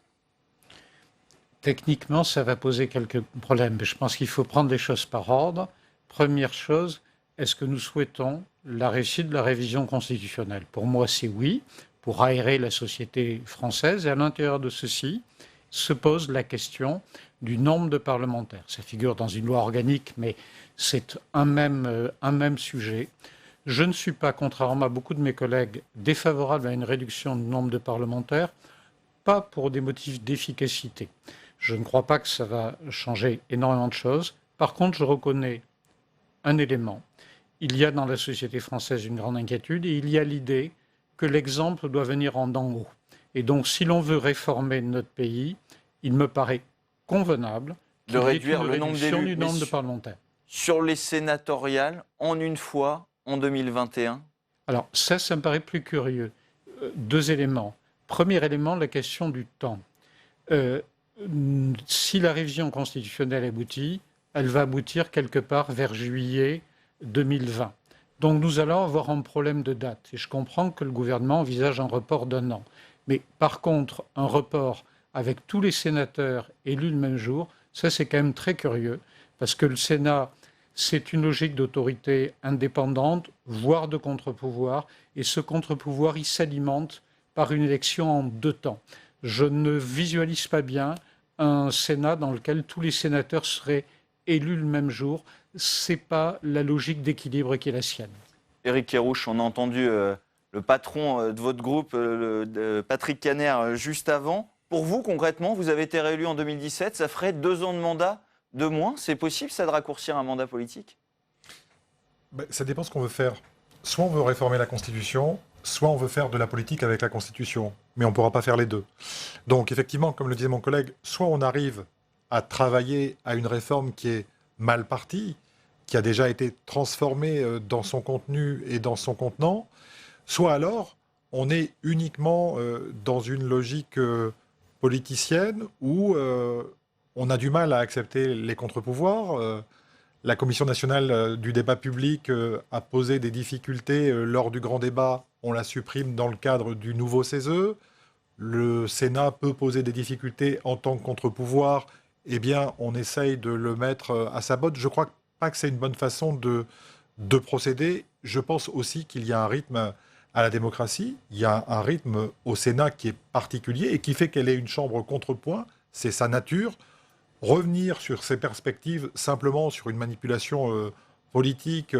Techniquement, ça va poser quelques problèmes. Je pense qu'il faut prendre les choses par ordre. Première chose, est-ce que nous souhaitons la réussite de la révision constitutionnelle? Pour moi, c'est oui, pour aérer la société française. Et à l'intérieur de ceci, se pose la question du nombre de parlementaires. Ça figure dans une loi organique, mais c'est un même sujet. Je ne suis pas, contrairement à beaucoup de mes collègues, défavorable à une réduction du nombre de parlementaires, pas pour des motifs d'efficacité. Je ne crois pas que ça va changer énormément de choses. Par contre, je reconnais un élément. Il y a dans la société française une grande inquiétude et il y a l'idée que l'exemple doit venir en haut. Et donc, si l'on veut réformer notre pays, il me paraît convenable de réduire le nombre d'élus, du nombre de parlementaires. Sur les sénatoriales, en une fois, en 2021 ? Alors, ça me paraît plus curieux. 2 éléments. Premier élément, la question du temps. Si la révision constitutionnelle aboutit, elle va aboutir quelque part vers juillet 2020. Donc nous allons avoir un problème de date. Et je comprends que le gouvernement envisage un report d'1 an. Mais par contre, un report avec tous les sénateurs élus le même jour, ça c'est quand même très curieux, parce que le Sénat, c'est une logique d'autorité indépendante, voire de contre-pouvoir, et ce contre-pouvoir, il s'alimente par une élection en 2 temps. Je ne visualise pas bien un Sénat dans lequel tous les sénateurs seraient élus le même jour. Ce n'est pas la logique d'équilibre qui est la sienne. Éric Kerrouche, on a entendu le patron de votre groupe, Patrick Kanner, juste avant. Pour vous, concrètement, vous avez été réélu en 2017, ça ferait 2 ans de mandat de moins. C'est possible, ça, de raccourcir un mandat politique ? Ça dépend ce qu'on veut faire. Soit on veut réformer la Constitution, soit on veut faire de la politique avec la Constitution. Mais on ne pourra pas faire les deux. Donc effectivement, comme le disait mon collègue, soit on arrive à travailler à une réforme qui est mal partie, qui a déjà été transformée dans son contenu et dans son contenant, soit alors on est uniquement dans une logique politicienne où on a du mal à accepter les contre-pouvoirs. La Commission nationale du débat public a posé des difficultés lors du grand débat. On la supprime dans le cadre du nouveau CESE. Le Sénat peut poser des difficultés en tant que contre-pouvoir. Eh bien, on essaye de le mettre à sa botte. Je crois pas que c'est une bonne façon de procéder. Je pense aussi qu'il y a un rythme à la démocratie. Il y a un rythme au Sénat qui est particulier et qui fait qu'elle est une chambre contrepoint. C'est sa nature. Revenir sur ces perspectives simplement sur une manipulation politique,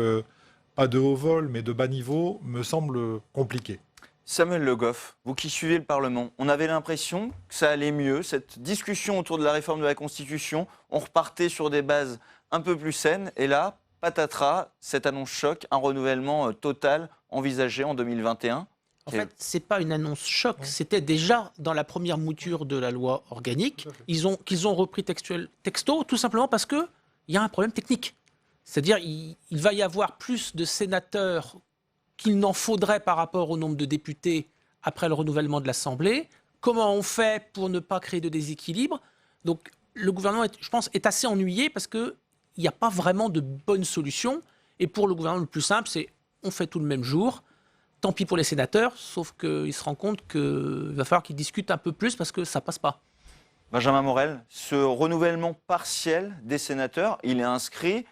pas de haut vol, mais de bas niveau, me semble compliqué. Samuel Le Goff, vous qui suivez le Parlement, on avait l'impression que ça allait mieux, cette discussion autour de la réforme de la Constitution, on repartait sur des bases un peu plus saines, et là, patatras, cette annonce choc, un renouvellement total envisagé en 2021. En fait, ce n'est pas une annonce choc, c'était déjà dans la première mouture de la loi organique, qu'ils ont repris texto, tout simplement parce qu'il y a un problème technique. C'est-à-dire il va y avoir plus de sénateurs qu'il n'en faudrait par rapport au nombre de députés après le renouvellement de l'Assemblée. Comment on fait pour ne pas créer de déséquilibre? Donc le gouvernement, je pense, est assez ennuyé parce qu'il n'y a pas vraiment de bonne solution. Et pour le gouvernement, le plus simple, c'est on fait tout le même jour. Tant pis pour les sénateurs, sauf qu'il se rend compte qu'il va falloir qu'ils discutent un peu plus parce que ça ne passe pas. Benjamin Morel, ce renouvellement partiel des sénateurs, il est inscrit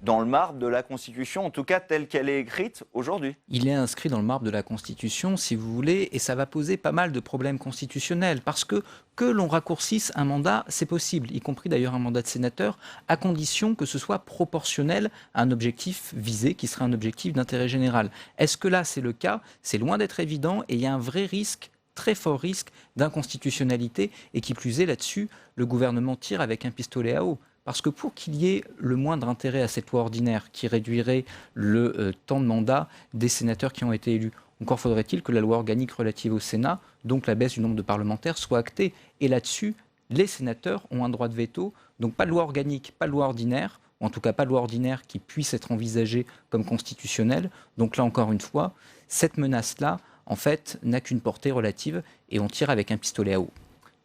dans le marbre de la Constitution, en tout cas telle qu'elle est écrite aujourd'hui. Il est inscrit dans le marbre de la Constitution, si vous voulez, et ça va poser pas mal de problèmes constitutionnels, parce que l'on raccourcisse un mandat, c'est possible, y compris d'ailleurs un mandat de sénateur, à condition que ce soit proportionnel à un objectif visé, qui serait un objectif d'intérêt général. Est-ce que là c'est le cas? C'est loin d'être évident, et il y a un vrai risque, très fort risque d'inconstitutionnalité, et qui plus est là-dessus, le gouvernement tire avec un pistolet à eau. Parce que pour qu'il y ait le moindre intérêt à cette loi ordinaire qui réduirait le temps de mandat des sénateurs qui ont été élus, encore faudrait-il que la loi organique relative au Sénat, donc la baisse du nombre de parlementaires, soit actée. Et là-dessus, les sénateurs ont un droit de veto, donc pas de loi organique, pas de loi ordinaire, ou en tout cas pas de loi ordinaire qui puisse être envisagée comme constitutionnelle. Donc là encore une fois, cette menace-là, en fait, n'a qu'une portée relative et on tire avec un pistolet à eau.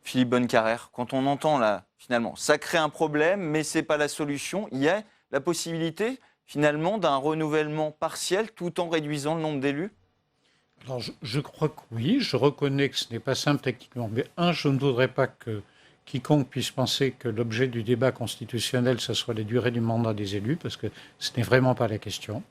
Philippe Bonnecarrère, quand on entend là, finalement, ça crée un problème, mais ce n'est pas la solution, il y a la possibilité, finalement, d'un renouvellement partiel tout en réduisant le nombre d'élus? Alors, je crois que oui, je reconnais que ce n'est pas simple techniquement, mais je ne voudrais pas que quiconque puisse penser que l'objet du débat constitutionnel, ce soit la durée du mandat des élus, parce que ce n'est vraiment pas la question.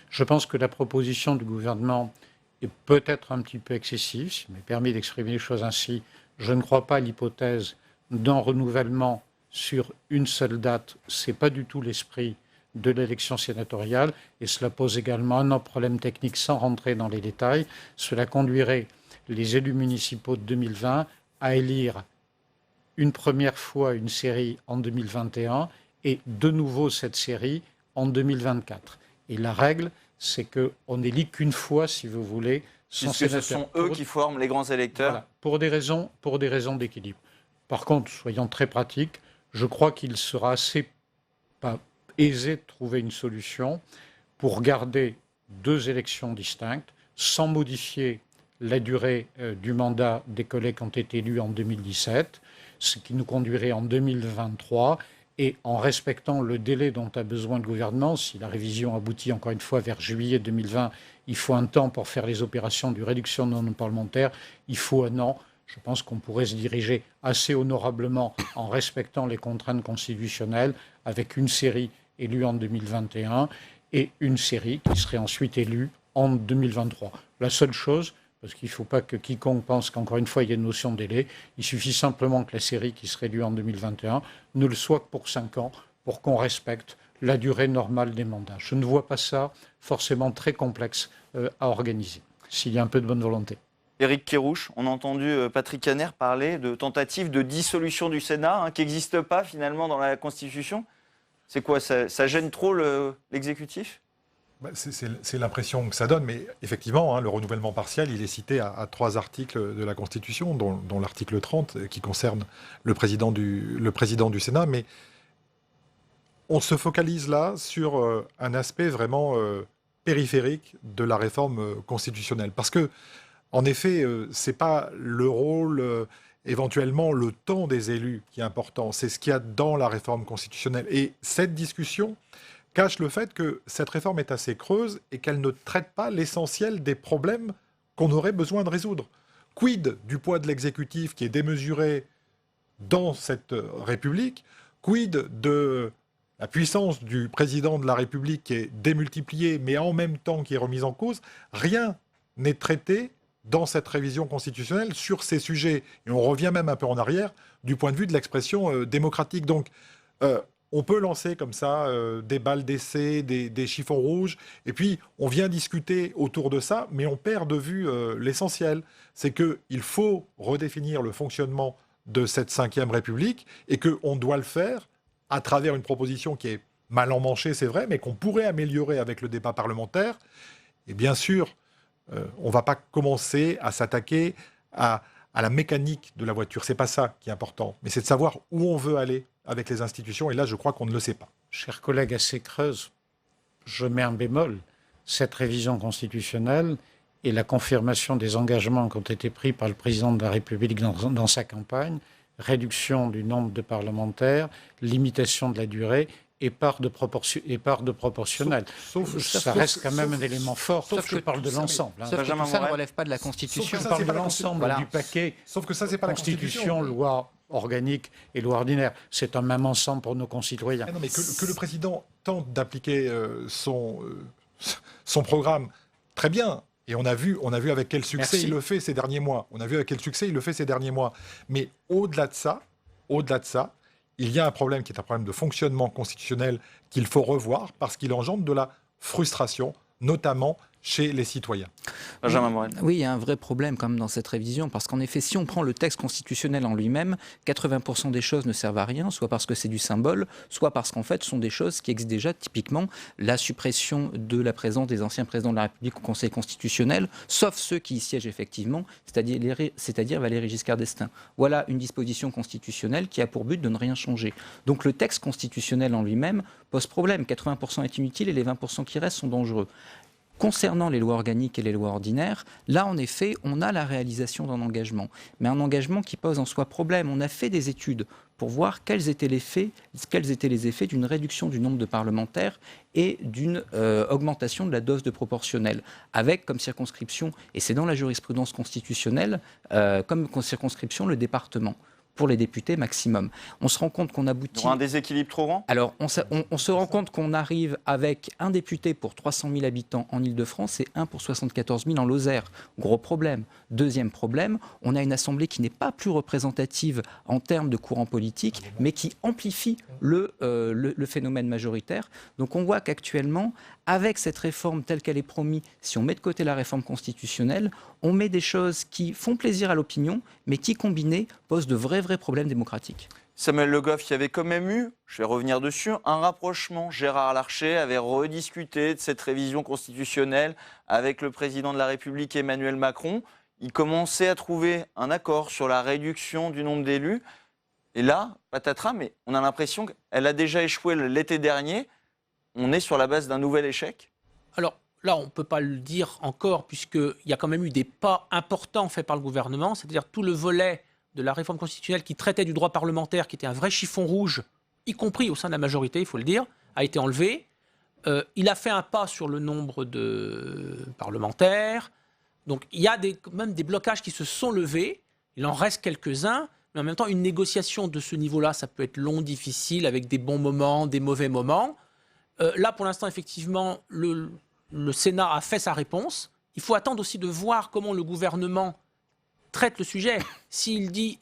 Je pense que la proposition du gouvernement est peut-être un petit peu excessive, s'il m'est permis d'exprimer les choses ainsi. Je ne crois pas à l'hypothèse d'un renouvellement sur une seule date. Ce n'est pas du tout l'esprit de l'élection sénatoriale et cela pose également un autre problème technique sans rentrer dans les détails. Cela conduirait les élus municipaux de 2020 à élire une première fois une série en 2021 et de nouveau cette série en 2024. Et la règle, c'est qu'on n'élit qu'une fois, si vous voulez, son sénateur. Ce sont eux qui forment les grands électeurs. Voilà, pour des raisons d'équilibre. Par contre, soyons très pratiques, je crois qu'il sera assez aisé de trouver une solution pour garder 2 élections distinctes sans modifier la durée du mandat des collègues qui ont été élus en 2017, ce qui nous conduirait en 2023 et en respectant le délai dont a besoin le gouvernement. Si la révision aboutit encore une fois vers juillet 2020, il faut un temps pour faire les opérations de réduction de nombre parlementaire, il faut un an. Je pense qu'on pourrait se diriger assez honorablement en respectant les contraintes constitutionnelles avec une série élue en 2021 et une série qui serait ensuite élue en 2023. La seule chose, parce qu'il ne faut pas que quiconque pense qu'encore une fois, il y a une notion de délai. Il suffit simplement que la série qui serait lue en 2021 ne le soit que pour 5 ans, pour qu'on respecte la durée normale des mandats. Je ne vois pas ça forcément très complexe à organiser, s'il y a un peu de bonne volonté. Éric Kerrouche, on a entendu Patrick Kanner parler de tentative de dissolution du Sénat, qui n'existe pas finalement dans la Constitution. C'est quoi, ça gêne trop l'exécutif ? C'est l'impression que ça donne, mais effectivement, le renouvellement partiel, il est cité à 3 articles de la Constitution, dont l'article 30, qui concerne le président du Sénat, mais on se focalise là sur un aspect vraiment périphérique de la réforme constitutionnelle. Parce que, en effet, ce n'est pas le rôle, éventuellement le temps des élus qui est important, c'est ce qu'il y a dans la réforme constitutionnelle. Et cette discussion cache le fait que cette réforme est assez creuse et qu'elle ne traite pas l'essentiel des problèmes qu'on aurait besoin de résoudre. Quid du poids de l'exécutif qui est démesuré dans cette République? Quid de la puissance du président de la République qui est démultipliée mais en même temps qui est remise en cause? Rien n'est traité dans cette révision constitutionnelle sur ces sujets. Et on revient même un peu en arrière du point de vue de l'expression démocratique. Donc, on peut lancer comme ça des balles d'essai, des chiffons rouges, et puis on vient discuter autour de ça, mais on perd de vue l'essentiel. C'est qu'il faut redéfinir le fonctionnement de cette 5e République, et qu'on doit le faire à travers une proposition qui est mal emmanchée, c'est vrai, mais qu'on pourrait améliorer avec le débat parlementaire. Et bien sûr, on ne va pas commencer à s'attaquer à la mécanique de la voiture. Ce n'est pas ça qui est important, mais c'est de savoir où on veut aller avec les institutions, et là, je crois qu'on ne le sait pas. Chers collègues assez creuses, je mets un bémol. Cette révision constitutionnelle et la confirmation des engagements qui ont été pris par le président de la République dans sa campagne, réduction du nombre de parlementaires, limitation de la durée et part de proportionnel. Ça reste quand même un élément fort, sauf que je parle de l'ensemble. Sauf que tout ça ne relève pas de la Constitution. Je parle de l'ensemble du paquet. Sauf que ça, c'est pas la Constitution, loi organique et loi ordinaire. C'est un même ensemble pour nos concitoyens. Non, mais que le président tente d'appliquer son programme, très bien. Et on a vu avec quel succès il le fait ces derniers mois. Mais au-delà de ça, il y a un problème qui est un problème de fonctionnement constitutionnel qu'il faut revoir parce qu'il engendre de la frustration, notamment chez les citoyens. Benjamin Morel. Oui, il y a un vrai problème quand même dans cette révision, parce qu'en effet, si on prend le texte constitutionnel en lui-même, 80% des choses ne servent à rien, soit parce que c'est du symbole, soit parce qu'en fait, ce sont des choses qui existent déjà, typiquement la suppression de la présence des anciens présidents de la République au Conseil constitutionnel, sauf ceux qui y siègent effectivement, c'est-à-dire Valéry Giscard d'Estaing. Voilà une disposition constitutionnelle qui a pour but de ne rien changer. Donc le texte constitutionnel en lui-même pose problème, 80% est inutile et les 20% qui restent sont dangereux. Concernant les lois organiques et les lois ordinaires, là, en effet, on a la réalisation d'un engagement. Mais un engagement qui pose en soi problème. On a fait des études pour voir quels étaient les effets d'une réduction du nombre de parlementaires et d'une augmentation de la dose de proportionnelle, avec comme circonscription, et c'est dans la jurisprudence constitutionnelle, comme circonscription le département. Pour les députés maximum. On se rend compte qu'on aboutit... Un déséquilibre trop grand ? Alors, on se rend compte qu'on arrive avec un député pour 300 000 habitants en Ile-de-France et un pour 74 000 en Lozère. Gros problème. Deuxième problème, on a une assemblée qui n'est pas plus représentative en termes de courant politique, mais qui amplifie le phénomène majoritaire. Donc on voit qu'actuellement, avec cette réforme telle qu'elle est promise, si on met de côté la réforme constitutionnelle, on met des choses qui font plaisir à l'opinion, mais qui, combinées, posent de vrais problèmes démocratiques. Samuel Le Goff, il y avait quand même eu, je vais revenir dessus, un rapprochement. Gérard Larcher avait rediscuté de cette révision constitutionnelle avec le président de la République Emmanuel Macron. Il commençait à trouver un accord sur la réduction du nombre d'élus. Et là, patatras, mais on a l'impression qu'elle a déjà échoué l'été dernier. On est sur la base d'un nouvel échec ? Alors là, on ne peut pas le dire encore, puisqu'il y a quand même eu des pas importants faits par le gouvernement, c'est-à-dire tout le volet de la réforme constitutionnelle qui traitait du droit parlementaire, qui était un vrai chiffon rouge, y compris au sein de la majorité, il faut le dire, a été enlevé. Il a fait un pas sur le nombre de parlementaires. Donc il y a même des blocages qui se sont levés. Il en reste quelques-uns. Mais en même temps, une négociation de ce niveau-là, ça peut être long, difficile, avec des bons moments, des mauvais moments. Là, pour l'instant, effectivement, le Sénat a fait sa réponse. il faut attendre aussi de voir comment le gouvernement traite le sujet. S'il dit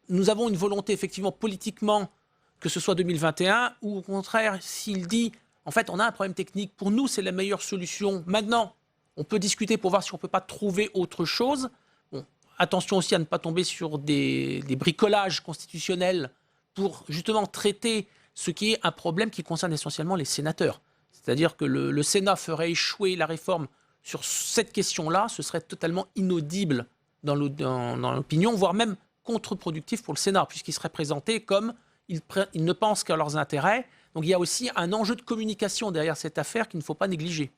nous avons une volonté effectivement politiquement que ce soit 2021, ou au contraire s'il dit en fait on a un problème technique, pour nous c'est la meilleure solution. Maintenant, on peut discuter pour voir si on ne peut pas trouver autre chose. Bon, attention aussi à ne pas tomber sur des bricolages constitutionnels pour justement traiter ce qui est un problème qui concerne essentiellement les sénateurs. C'est-à-dire que le Sénat ferait échouer la réforme sur cette question-là, ce serait totalement inaudible dans l'opinion, voire même contre-productif pour le Sénat, puisqu'il serait présenté comme ils ne pensent qu'à leurs intérêts. Donc il y a aussi un enjeu de communication derrière cette affaire qu'il ne faut pas négliger.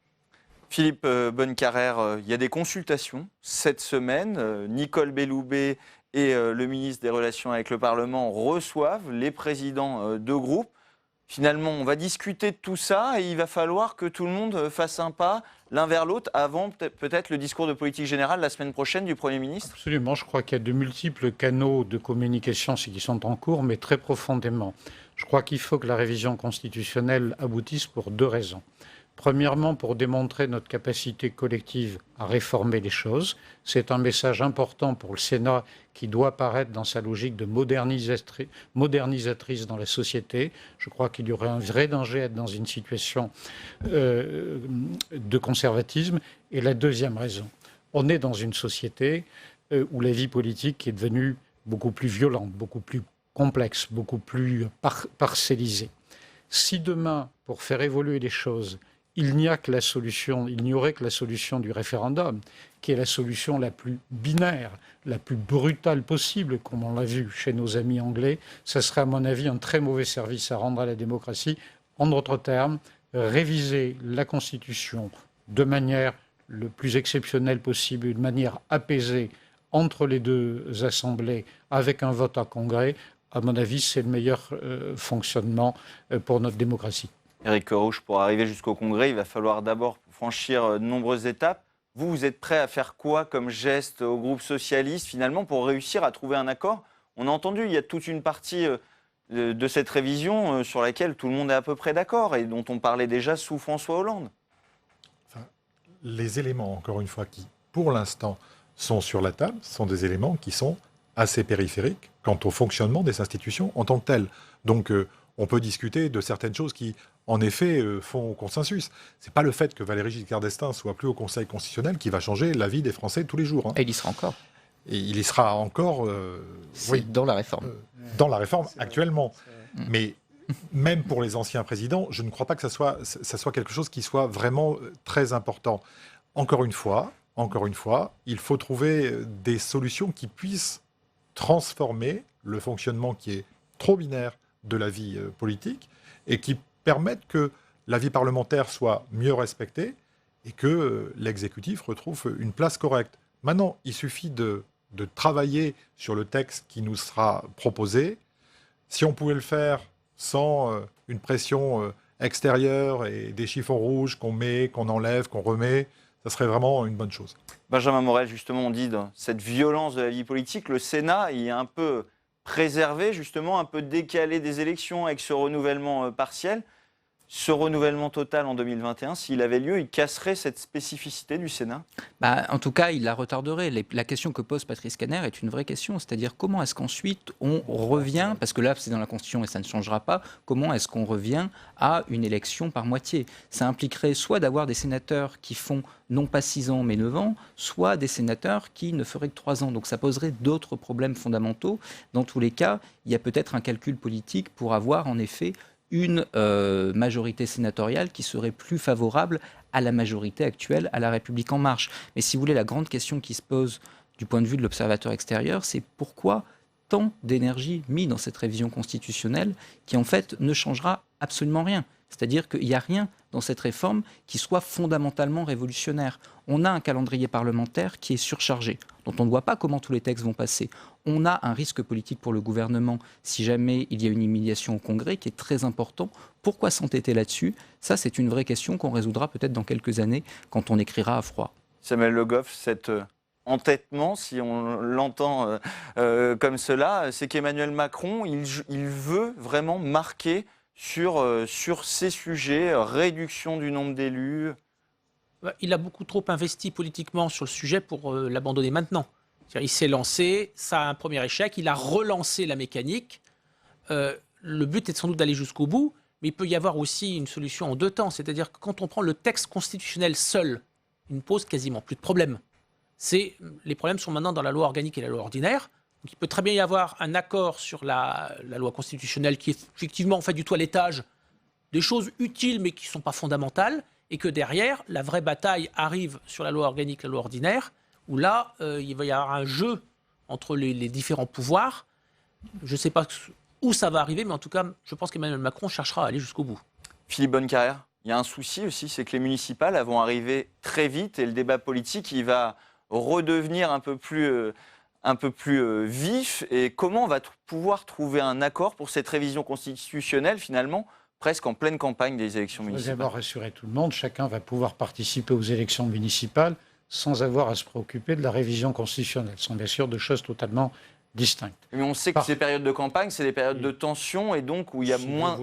Philippe Bonnecarrère, il y a des consultations cette semaine. Nicole Belloubet et le ministre des Relations avec le Parlement reçoivent les présidents de groupe. Finalement, on va discuter de tout ça et il va falloir que tout le monde fasse un pas l'un vers l'autre avant peut-être le discours de politique générale la semaine prochaine du Premier ministre. Absolument, je crois qu'il y a de multiples canaux de communication qui sont en cours, mais très profondément. Je crois qu'il faut que la révision constitutionnelle aboutisse pour deux raisons. Premièrement, pour démontrer notre capacité collective à réformer les choses. C'est un message important pour le Sénat qui doit apparaître dans sa logique de modernisatrice dans la société. Je crois qu'il y aurait un vrai danger à être dans une situation de conservatisme. Et la deuxième raison, on est dans une société où la vie politique est devenue beaucoup plus violente, beaucoup plus complexe, beaucoup plus parcellisée. Si demain, pour faire évoluer les choses, il n'y aurait que la solution du référendum, qui est la solution la plus binaire, la plus brutale possible, comme on l'a vu chez nos amis anglais, ça serait à mon avis un très mauvais service à rendre à la démocratie. En d'autres termes, réviser la Constitution de manière le plus exceptionnelle possible, de manière apaisée entre les deux assemblées, avec un vote en Congrès, à mon avis, c'est le meilleur fonctionnement pour notre démocratie. Éric Kerrouche, pour arriver jusqu'au Congrès, il va falloir d'abord franchir de nombreuses étapes. Vous êtes prêt à faire quoi comme geste au groupe socialiste, finalement, pour réussir à trouver un accord? On a entendu, il y a toute une partie de cette révision sur laquelle tout le monde est à peu près d'accord et dont on parlait déjà sous François Hollande. Enfin, les éléments, encore une fois, qui, pour l'instant, sont sur la table, sont des éléments qui sont assez périphériques quant au fonctionnement des institutions en tant que telles. Donc, on peut discuter de certaines choses qui, en effet, font consensus. Ce n'est pas le fait que Valéry Giscard d'Estaing soit plus au Conseil constitutionnel qui va changer la vie des Français tous les jours. Hein. Et il y sera encore. Et il y sera encore... oui, dans la réforme. Dans la réforme, actuellement. Mais même pour les anciens présidents, je ne crois pas que ça soit quelque chose qui soit vraiment très important. Encore une fois, il faut trouver des solutions qui puissent transformer le fonctionnement qui est trop binaire de la vie politique et qui permettent que la vie parlementaire soit mieux respectée et que l'exécutif retrouve une place correcte. Maintenant, il suffit de travailler sur le texte qui nous sera proposé. Si on pouvait le faire sans une pression extérieure et des chiffons rouges qu'on met, qu'on enlève, qu'on remet, ça serait vraiment une bonne chose. Benjamin Morel, justement, on dit dans cette violence de la vie politique, le Sénat il est un peu préservé, justement, un peu décalé des élections avec ce renouvellement partiel. Ce renouvellement total en 2021, s'il avait lieu, il casserait cette spécificité du Sénat? En tout cas, il la retarderait. La question que pose Patrice Caner est une vraie question. C'est-à-dire comment est-ce qu'ensuite on revient, parce que là c'est dans la Constitution et ça ne changera pas, comment est-ce qu'on revient à une élection par moitié? Ça impliquerait soit d'avoir des sénateurs qui font non pas 6 ans mais 9 ans, soit des sénateurs qui ne feraient que 3 ans. Donc ça poserait d'autres problèmes fondamentaux. Dans tous les cas, il y a peut-être un calcul politique pour avoir en effet une majorité sénatoriale qui serait plus favorable à la majorité actuelle, à la République en marche. Mais si vous voulez, la grande question qui se pose du point de vue de l'observateur extérieur, c'est pourquoi tant d'énergie mise dans cette révision constitutionnelle qui en fait ne changera absolument rien. C'est-à-dire qu'il n'y a rien dans cette réforme qui soit fondamentalement révolutionnaire. On a un calendrier parlementaire qui est surchargé, dont on ne voit pas comment tous les textes vont passer. On a un risque politique pour le gouvernement si jamais il y a une humiliation au Congrès qui est très important. Pourquoi s'entêter là-dessus? Ça, c'est une vraie question qu'on résoudra peut-être dans quelques années quand on écrira à froid. Samuel Le Goff, cet entêtement, si on l'entend comme cela, c'est qu'Emmanuel Macron, il veut vraiment marquer sur ces sujets, réduction du nombre d'élus, il a beaucoup trop investi politiquement sur le sujet pour l'abandonner maintenant. Il s'est lancé, ça a un premier échec, il a relancé la mécanique. Le but est sans doute d'aller jusqu'au bout, mais il peut y avoir aussi une solution en deux temps. C'est-à-dire que quand on prend le texte constitutionnel seul, il ne pose quasiment plus de problèmes. Les problèmes sont maintenant dans la loi organique et la loi ordinaire. Donc il peut très bien y avoir un accord sur la loi constitutionnelle qui est effectivement fait du toilettage, des choses utiles mais qui ne sont pas fondamentales, et que derrière, la vraie bataille arrive sur la loi organique et la loi ordinaire, où là, il va y avoir un jeu entre les différents pouvoirs. Je ne sais pas où ça va arriver, mais en tout cas, je pense qu'Emmanuel Macron cherchera à aller jusqu'au bout. Philippe Bonnecarrère, il y a un souci aussi, c'est que les municipales vont arriver très vite et le débat politique, il va redevenir un peu plus vif. Et comment on va pouvoir trouver un accord pour cette révision constitutionnelle, finalement, presque en pleine campagne des élections municipales? Je vais d'abord rassurer tout le monde, chacun va pouvoir participer aux élections municipales sans avoir à se préoccuper de la révision constitutionnelle. Ce sont bien sûr deux choses totalement distinctes. Mais on sait que ces périodes de campagne, c'est des périodes de tension et donc où il y a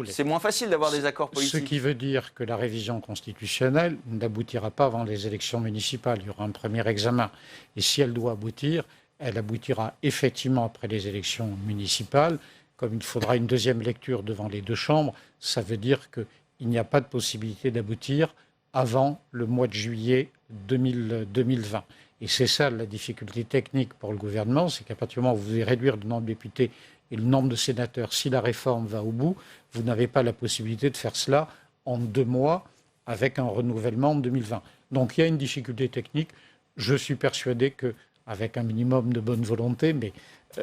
c'est moins facile d'avoir des accords politiques. Ce qui veut dire que la révision constitutionnelle n'aboutira pas avant les élections municipales. Il y aura un premier examen. Et si elle doit aboutir, elle aboutira effectivement après les élections municipales. Comme il faudra une deuxième lecture devant les deux chambres, ça veut dire qu'il n'y a pas de possibilité d'aboutir avant le mois de juillet 2020. Et c'est ça la difficulté technique pour le gouvernement, c'est qu'à partir du moment où vous voulez réduire le nombre de députés et le nombre de sénateurs, si la réforme va au bout, vous n'avez pas la possibilité de faire cela en 2 mois avec un renouvellement en 2020. Donc il y a une difficulté technique. Je suis persuadé qu'avec un minimum de bonne volonté, mais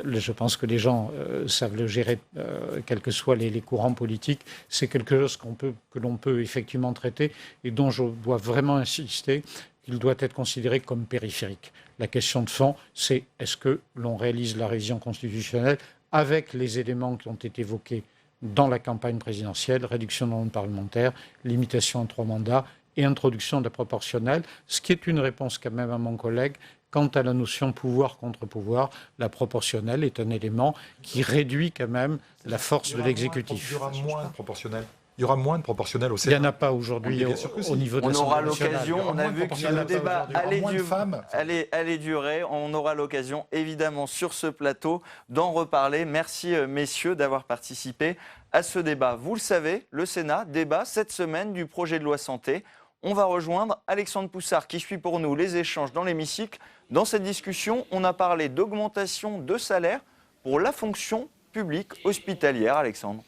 je pense que les gens savent le gérer, quels que soient les courants politiques, c'est quelque chose que l'on peut effectivement traiter et dont je dois vraiment insister. Il doit être considéré comme périphérique. La question de fond, c'est est-ce que l'on réalise la révision constitutionnelle avec les éléments qui ont été évoqués dans la campagne présidentielle, réduction du nombre parlementaire, limitation à 3 mandats et introduction de la proportionnelle, ce qui est une réponse quand même à mon collègue. Quant à la notion pouvoir contre pouvoir, la proportionnelle est un élément qui réduit quand même la force de l'exécutif. Il y aura moins de proportionnel. Il y aura moins de proportionnel au Sénat. Il n'y en a pas aujourd'hui au niveau de l'Assemblée nationale. On aura l'occasion, on a vu que le débat allait durer. On aura l'occasion, évidemment, sur ce plateau, d'en reparler. Merci, messieurs, d'avoir participé à ce débat. Vous le savez, le Sénat débat cette semaine du projet de loi santé. On va rejoindre Alexandre Poussard, qui suit pour nous les échanges dans l'hémicycle. Dans cette discussion, on a parlé d'augmentation de salaire pour la fonction publique hospitalière. Alexandre.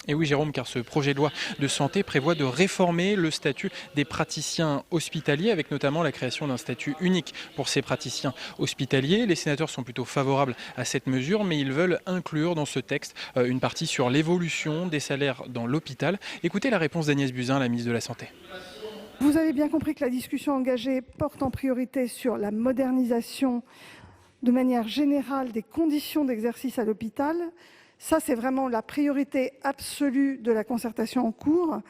Et oui, Jérôme, car ce projet de loi de santé prévoit de réformer le statut des praticiens hospitaliers, avec notamment la création d'un statut unique pour ces praticiens hospitaliers. Les sénateurs sont plutôt favorables à cette mesure, mais ils veulent inclure dans ce texte une partie sur l'évolution des salaires dans l'hôpital. Écoutez la réponse d'Agnès Buzyn, la ministre de la Santé. Vous avez bien compris que la discussion engagée porte en priorité sur la modernisation de manière générale des conditions d'exercice à l'hôpital. Ça, c'est vraiment la priorité absolue de la concertation en cours.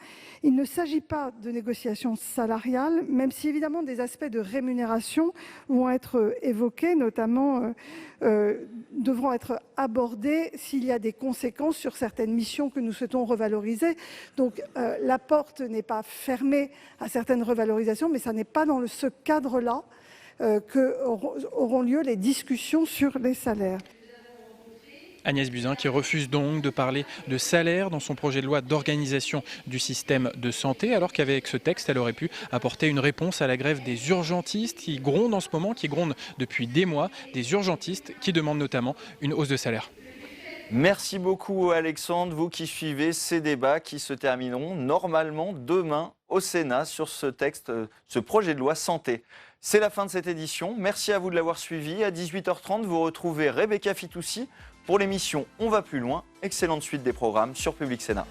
Il ne s'agit pas de négociations salariales, même si évidemment des aspects de rémunération vont être évoqués, notamment devront être abordés s'il y a des conséquences sur certaines missions que nous souhaitons revaloriser. Donc la porte n'est pas fermée à certaines revalorisations, mais ça n'est pas dans ce cadre-là qu'auront lieu les discussions sur les salaires. Agnès Buzyn qui refuse donc de parler de salaire dans son projet de loi d'organisation du système de santé, alors qu'avec ce texte, elle aurait pu apporter une réponse à la grève des urgentistes qui gronde en ce moment, qui gronde depuis des mois, des urgentistes qui demandent notamment une hausse de salaire. Merci beaucoup Alexandre, vous qui suivez ces débats qui se termineront normalement demain au Sénat sur ce texte, ce projet de loi santé. C'est la fin de cette édition, merci à vous de l'avoir suivi. À 18h30, vous retrouvez Rebecca Fitoussi pour l'émission On va plus loin. Excellente suite des programmes sur Public Sénat.